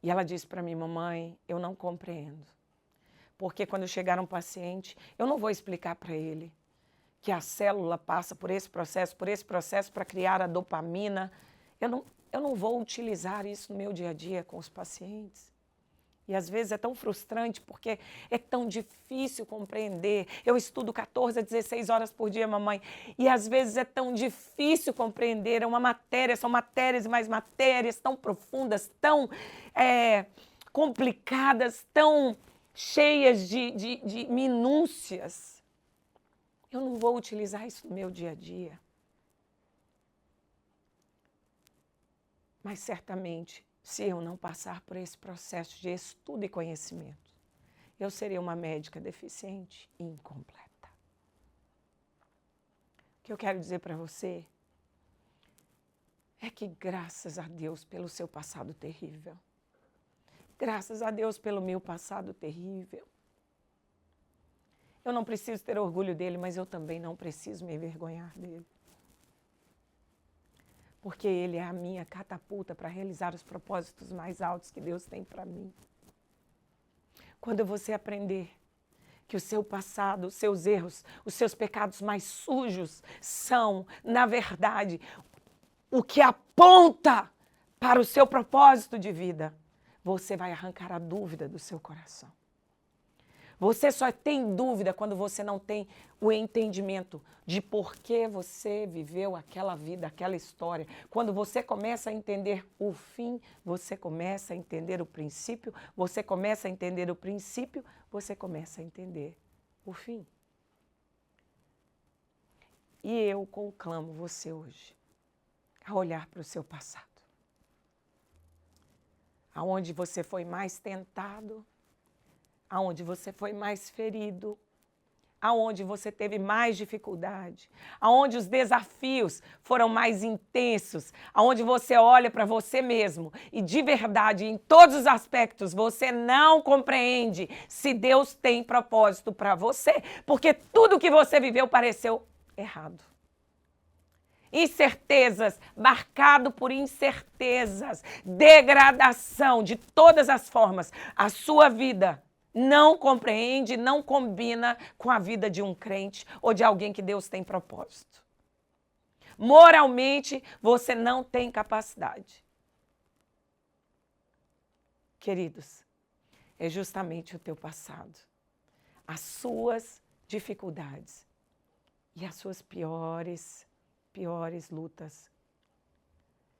E ela disse para mim, mamãe, eu não compreendo. Porque quando chegar um paciente, eu não vou explicar para ele que a célula passa por esse processo para criar a dopamina. Eu não vou utilizar isso no meu dia a dia com os pacientes. E às vezes é tão frustrante porque é tão difícil compreender. Eu estudo 14 a 16 horas por dia, mamãe, e às vezes é tão difícil compreender. É uma matéria, são matérias e mais matérias tão profundas, tão complicadas, tão cheias de minúcias. Eu não vou utilizar isso no meu dia a dia. Mas certamente, se eu não passar por esse processo de estudo e conhecimento, eu seria uma médica deficiente e incompleta. O que eu quero dizer para você é que graças a Deus pelo seu passado terrível, graças a Deus pelo meu passado terrível, eu não preciso ter orgulho dele, mas eu também não preciso me envergonhar dele. Porque ele é a minha catapulta para realizar os propósitos mais altos que Deus tem para mim. Quando você aprender que o seu passado, os seus erros, os seus pecados mais sujos são, na verdade, o que aponta para o seu propósito de vida, você vai arrancar a dúvida do seu coração. Você só tem dúvida quando você não tem o entendimento de por que você viveu aquela vida, aquela história. Quando você começa a entender o fim, você começa a entender o princípio, você começa a entender o princípio, você começa a entender o fim. E eu conclamo você hoje a olhar para o seu passado. Aonde você foi mais tentado, aonde você foi mais ferido, aonde você teve mais dificuldade, aonde os desafios foram mais intensos, aonde você olha para você mesmo e de verdade, em todos os aspectos, você não compreende se Deus tem propósito para você, porque tudo que você viveu pareceu errado. Incertezas, marcado por incertezas, degradação de todas as formas, a sua vida não compreende, não combina com a vida de um crente ou de alguém que Deus tem propósito. Moralmente, você não tem capacidade. Queridos, é justamente o teu passado, as suas dificuldades e as suas piores lutas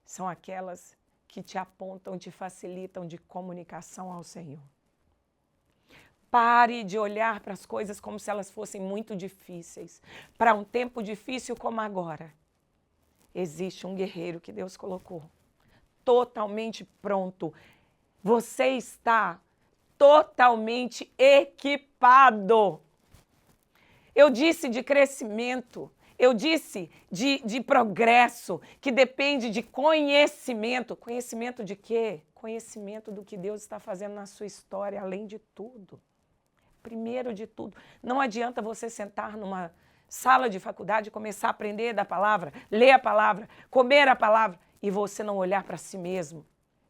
são aquelas que te apontam, te facilitam de comunicação ao Senhor. Pare de olhar para as coisas como se elas fossem muito difíceis. Para um tempo difícil como agora, existe um guerreiro que Deus colocou, totalmente pronto. Você está totalmente equipado. Eu disse de crescimento, eu disse de progresso, que depende de conhecimento. Conhecimento de quê? Conhecimento do que Deus está fazendo na sua história, além de tudo. Primeiro de tudo, não adianta você sentar numa sala de faculdade e começar a aprender da palavra, ler a palavra, comer a palavra, e você não olhar para si mesmo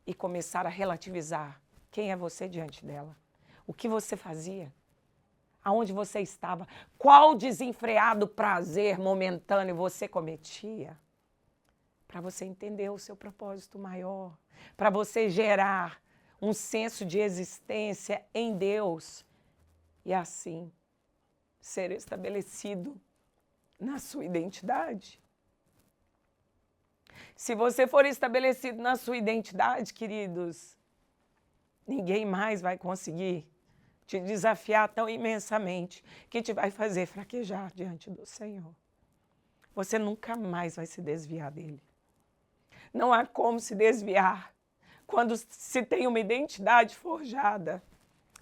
e começar a relativizar quem é você diante dela, o que você fazia, aonde você estava, qual desenfreado prazer momentâneo você cometia, para você entender o seu propósito maior, para você gerar um senso de existência em Deus, e assim ser estabelecido na sua identidade. Se você for estabelecido na sua identidade, queridos, ninguém mais vai conseguir te desafiar tão imensamente que te vai fazer fraquejar diante do Senhor. Você nunca mais vai se desviar dele. Não há como se desviar quando se tem uma identidade forjada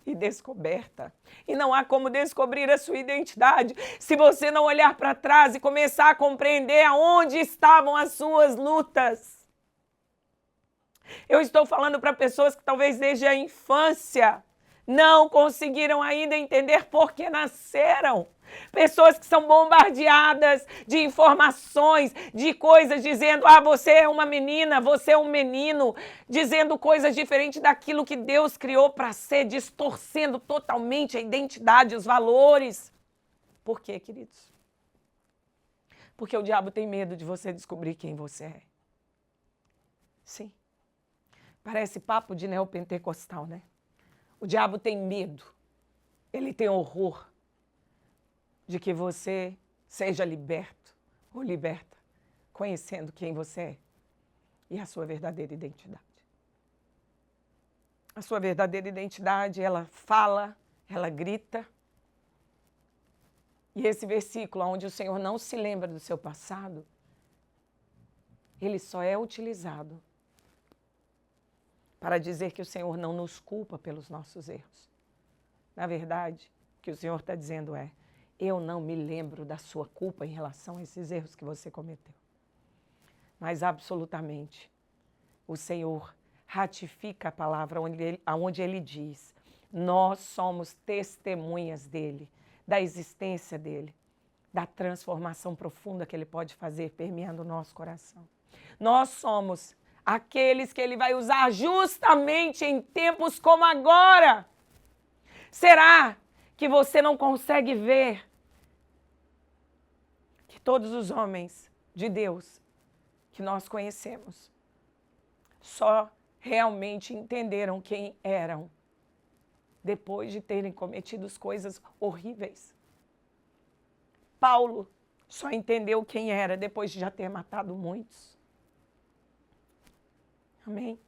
e descoberta. E não há como descobrir a sua identidade se você não olhar para trás e começar a compreender aonde estavam as suas lutas. Eu estou falando para pessoas que talvez desde a infância não conseguiram ainda entender por que nasceram. Pessoas que são bombardeadas de informações, de coisas dizendo, você é uma menina, você é um menino, dizendo coisas diferentes daquilo que Deus criou para ser, distorcendo totalmente a identidade, os valores. Por quê, queridos? Porque o diabo tem medo de você descobrir quem você é. Sim. Parece papo de neopentecostal, né? O diabo tem medo, ele tem horror de que você seja liberto ou liberta, conhecendo quem você é e a sua verdadeira identidade. A sua verdadeira identidade, ela fala, ela grita. E esse versículo, onde o Senhor não se lembra do seu passado, ele só é utilizado para dizer que o Senhor não nos culpa pelos nossos erros. Na verdade, o que o Senhor está dizendo é, eu não me lembro da sua culpa em relação a esses erros que você cometeu. Mas absolutamente, o Senhor ratifica a palavra onde ele diz, nós somos testemunhas dele, da existência dele, da transformação profunda que ele pode fazer permeando o nosso coração. Nós somos aqueles que ele vai usar justamente em tempos como agora. Será que você não consegue ver que todos os homens de Deus que nós conhecemos só realmente entenderam quem eram depois de terem cometido coisas horríveis? Paulo só entendeu quem era depois de já ter matado muitos. Amém?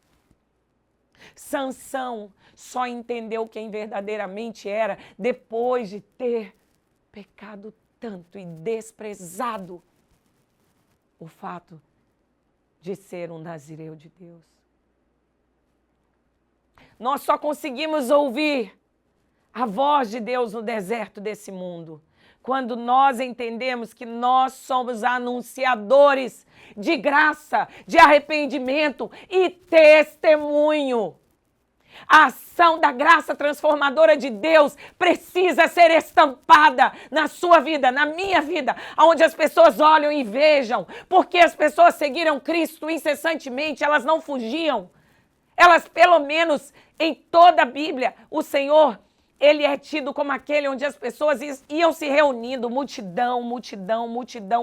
Sansão só entendeu quem verdadeiramente era depois de ter pecado tanto e desprezado o fato de ser um nazireu de Deus. Nós só conseguimos ouvir a voz de Deus no deserto desse mundo quando nós entendemos que nós somos anunciadores de graça, de arrependimento e testemunho. A ação da graça transformadora de Deus precisa ser estampada na sua vida, na minha vida, onde as pessoas olham e vejam, porque as pessoas seguiram Cristo incessantemente, elas não fugiam. Elas, pelo menos, em toda a Bíblia, o Senhor, ele é tido como aquele onde as pessoas iam se reunindo, multidão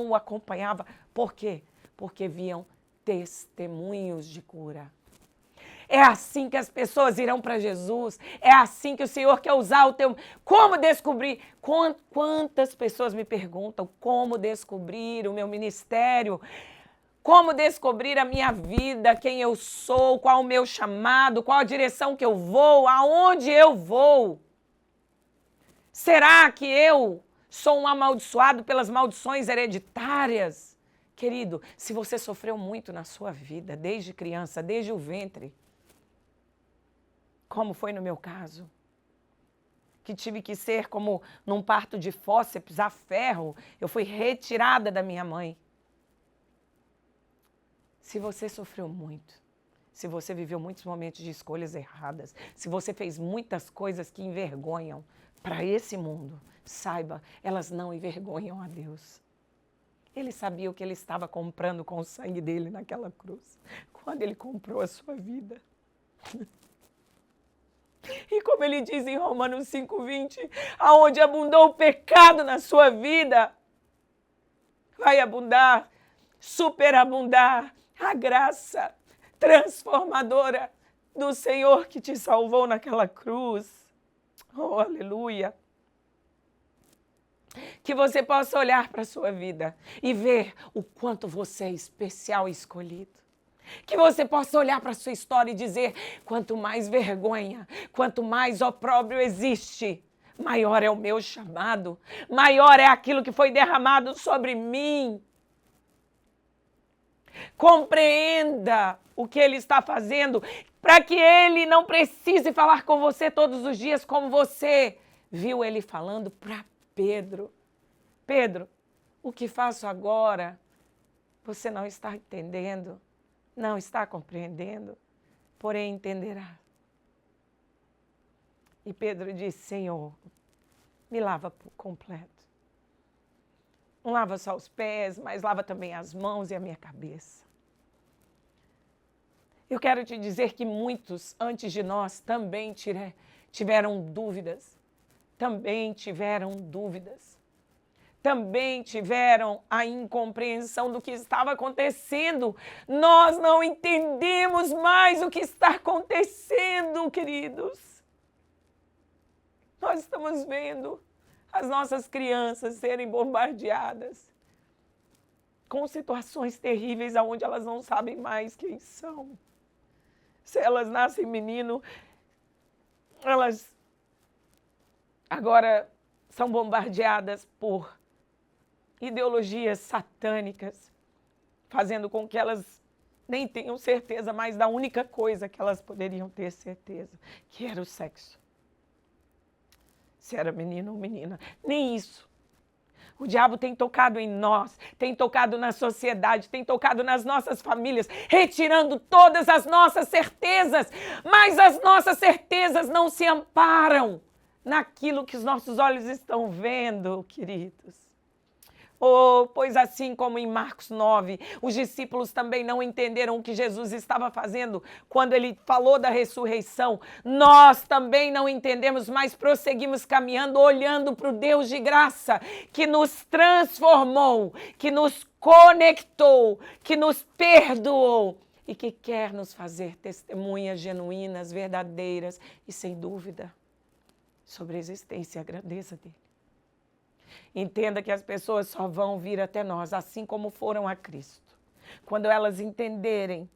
o acompanhava. Por quê? Porque viam testemunhos de cura. É assim que as pessoas irão para Jesus. É assim que o Senhor quer usar o teu... Como descobrir? Quantas pessoas me perguntam como descobrir o meu ministério? Como descobrir a minha vida, quem eu sou, qual o meu chamado, qual a direção que eu vou, aonde eu vou? Será que eu sou um amaldiçoado pelas maldições hereditárias? Querido, se você sofreu muito na sua vida, desde criança, desde o ventre, como foi no meu caso, que tive que ser como num parto de fórceps a ferro, eu fui retirada da minha mãe. Se você sofreu muito, se você viveu muitos momentos de escolhas erradas, se você fez muitas coisas que envergonham para esse mundo, saiba, elas não envergonham a Deus. Ele sabia o que ele estava comprando com o sangue dele naquela cruz, quando ele comprou a sua vida. E como ele diz em Romanos 5:20, aonde abundou o pecado na sua vida, vai abundar, superabundar a graça transformadora do Senhor que te salvou naquela cruz. Oh, aleluia! Que você possa olhar para a sua vida e ver o quanto você é especial e escolhido. Que você possa olhar para a sua história e dizer: quanto mais vergonha, quanto mais opróbrio existe, maior é o meu chamado, maior é aquilo que foi derramado sobre mim. Compreenda o que ele está fazendo, para que ele não precise falar com você todos os dias, como você viu ele falando para Pedro. Pedro, o que faço agora, você não está entendendo, não está compreendendo, porém entenderá. E Pedro disse: Senhor, me lava por completo. Não lava só os pés, mas lava também as mãos e a minha cabeça. Eu quero te dizer que muitos antes de nós também tiveram dúvidas. Também tiveram dúvidas. Também tiveram a incompreensão do que estava acontecendo. Nós não entendemos mais o que está acontecendo, queridos. Nós estamos vendo as nossas crianças serem bombardeadas com situações terríveis onde elas não sabem mais quem são. Se elas nascem menino, elas agora são bombardeadas por ideologias satânicas, fazendo com que elas nem tenham certeza mais da única coisa que elas poderiam ter certeza, que era o sexo. Se era menino ou menina. Nem isso. O diabo tem tocado em nós, tem tocado na sociedade, tem tocado nas nossas famílias, retirando todas as nossas certezas, mas as nossas certezas não se amparam naquilo que os nossos olhos estão vendo, queridos. Oh, pois assim como em Marcos 9, os discípulos também não entenderam o que Jesus estava fazendo quando ele falou da ressurreição, nós também não entendemos, mas prosseguimos caminhando, olhando para o Deus de graça, que nos transformou, que nos conectou, que nos perdoou e que quer nos fazer testemunhas genuínas, verdadeiras e sem dúvida sobre a existência e a grandeza dele. Entenda que as pessoas só vão vir até nós, assim como foram a Cristo, quando elas entenderem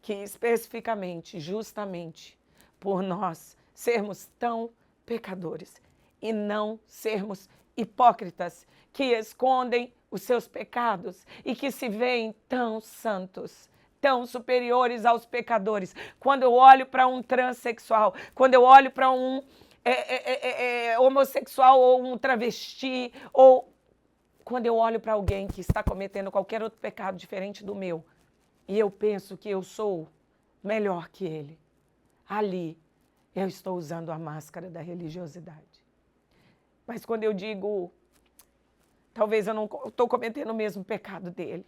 que especificamente, justamente, por nós sermos tão pecadores e não sermos hipócritas, que escondem os seus pecados e que se veem tão santos, tão superiores aos pecadores. Quando eu olho para um transexual, quando eu olho para um homossexual ou um travesti, ou quando eu olho para alguém que está cometendo qualquer outro pecado diferente do meu, e eu penso que eu sou melhor que ele, ali eu estou usando a máscara da religiosidade. Mas quando eu digo, talvez eu não estou cometendo o mesmo pecado dele,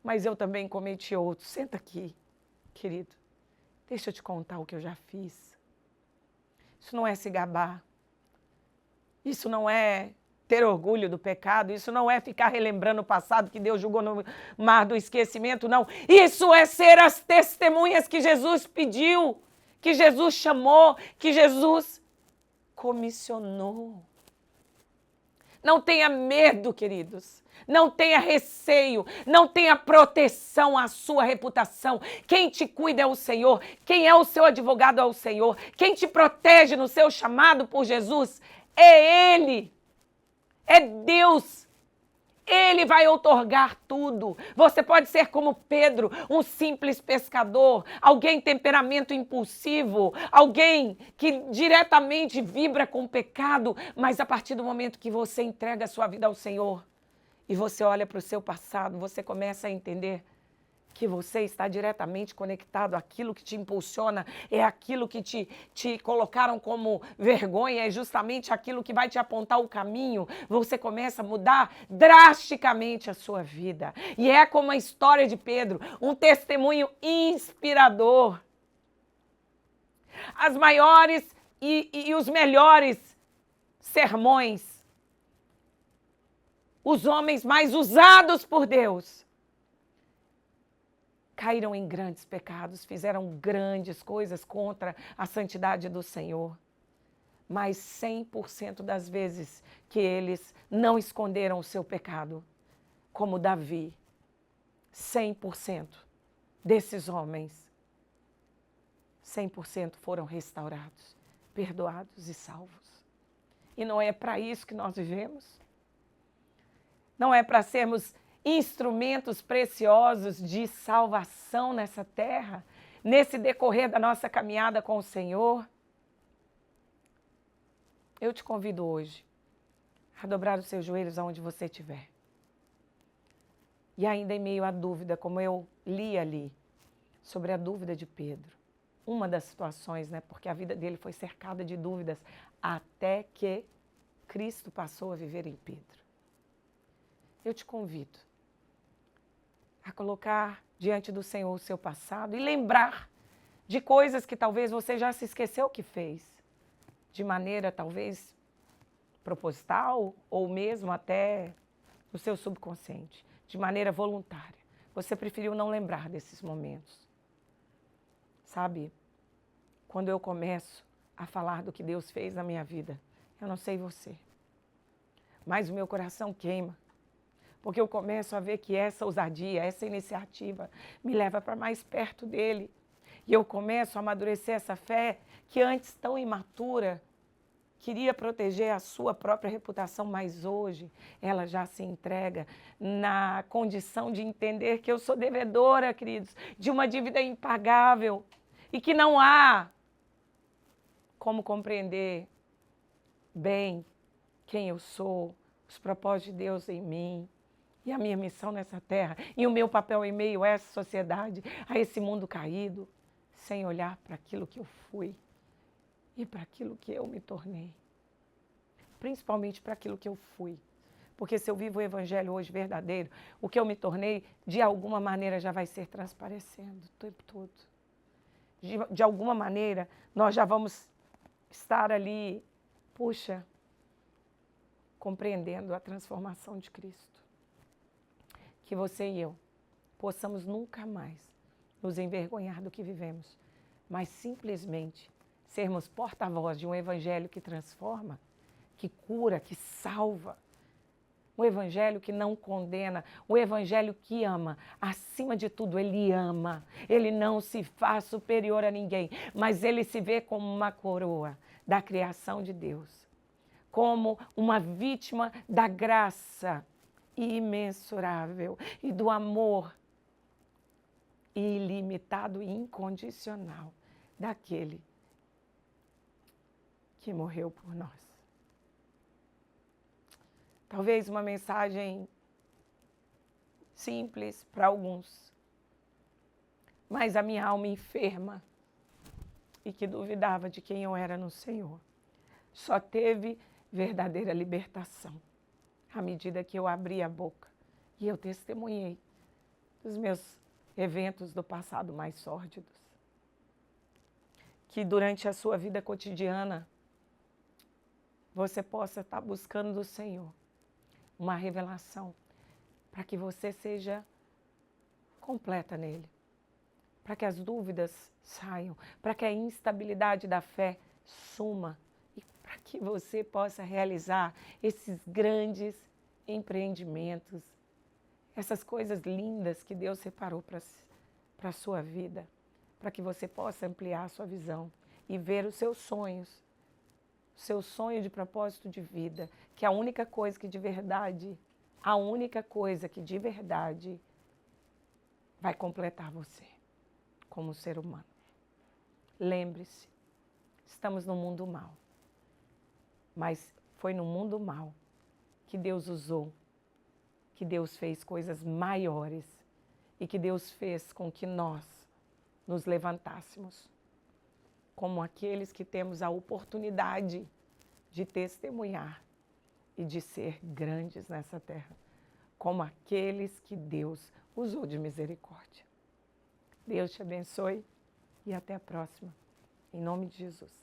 mas eu também cometi outro. Senta aqui, querido, deixa eu te contar o que eu já fiz. Isso não é se gabar, isso não é ter orgulho do pecado, isso não é ficar relembrando o passado que Deus jogou no mar do esquecimento, não. Isso é ser as testemunhas que Jesus pediu, que Jesus chamou, que Jesus comissionou. Não tenha medo, queridos. Não tenha receio, não tenha proteção à sua reputação. Quem te cuida é o Senhor, quem é o seu advogado é o Senhor, quem te protege no seu chamado por Jesus é Ele, é Deus. Ele vai outorgar tudo. Você pode ser como Pedro, um simples pescador, alguém temperamento impulsivo, alguém que diretamente vibra com o pecado, mas a partir do momento que você entrega a sua vida ao Senhor e você olha para o seu passado, você começa a entender que você está diretamente conectado àquilo que te impulsiona, é aquilo que te colocaram como vergonha, é justamente aquilo que vai te apontar o caminho. Você começa a mudar drasticamente a sua vida. E é como a história de Pedro, um testemunho inspirador. As maiores e os melhores sermões, os homens mais usados por Deus, caíram em grandes pecados, fizeram grandes coisas contra a santidade do Senhor. mas 100% das vezes que eles não esconderam o seu pecado, como Davi, 100% desses homens, 100% foram restaurados, perdoados e salvos. E não é para isso que nós vivemos? Não é para sermos instrumentos preciosos de salvação nessa terra, nesse decorrer da nossa caminhada com o Senhor? Eu te convido hoje a dobrar os seus joelhos aonde você estiver. E ainda em meio à dúvida, como eu li ali, sobre a dúvida de Pedro. Uma das situações, né? Porque a vida dele foi cercada de dúvidas até que Cristo passou a viver em Pedro. Eu te convido a colocar diante do Senhor o seu passado e lembrar de coisas que talvez você já se esqueceu que fez, de maneira talvez proposital ou mesmo até no seu subconsciente, de maneira voluntária. Você preferiu não lembrar desses momentos. Sabe, quando eu começo a falar do que Deus fez na minha vida, eu não sei você, mas o meu coração queima, porque eu começo a ver que essa ousadia, essa iniciativa me leva para mais perto dele. E eu começo a amadurecer essa fé que antes tão imatura, queria proteger a sua própria reputação, mas hoje ela já se entrega na condição de entender que eu sou devedora, queridos, de uma dívida impagável e que não há como compreender bem quem eu sou, os propósitos de Deus em mim e a minha missão nessa terra e o meu papel em meio a essa sociedade, a esse mundo caído, sem olhar para aquilo que eu fui e para aquilo que eu me tornei. Principalmente para aquilo que eu fui. Porque se eu vivo o evangelho hoje verdadeiro, o que eu me tornei, de alguma maneira já vai ser transparecendo o tempo todo. De alguma maneira, nós já vamos estar ali, puxa, compreendendo a transformação de Cristo. Que você e eu possamos nunca mais nos envergonhar do que vivemos, mas simplesmente sermos porta-voz de um evangelho que transforma, que cura, que salva. Um evangelho que não condena, um evangelho que ama. Acima de tudo, ele ama. Ele não se faz superior a ninguém, mas ele se vê como uma coroa da criação de Deus, como uma vítima da graça imensurável e do amor ilimitado e incondicional daquele que morreu por nós. Talvez uma mensagem simples para alguns, mas a minha alma enferma e que duvidava de quem eu era no Senhor, só teve verdadeira libertação à medida que eu abri a boca e eu testemunhei dos meus eventos do passado mais sórdidos. Que durante a sua vida cotidiana você possa estar buscando do Senhor uma revelação para que você seja completa nele, para que as dúvidas saiam, para que a instabilidade da fé suma e para que você possa realizar esses grandes empreendimentos, essas coisas lindas que Deus separou para a sua vida, para que você possa ampliar a sua visão e ver os seus sonhos, o seu sonho de propósito de vida, que é a única coisa que de verdade vai completar você como ser humano. Lembre-se, estamos no mundo mau, mas foi no mundo mau que Deus usou, que Deus fez coisas maiores e que Deus fez com que nós nos levantássemos como aqueles que temos a oportunidade de testemunhar e de ser grandes nessa terra, como aqueles que Deus usou de misericórdia. Deus te abençoe e até a próxima. Em nome de Jesus.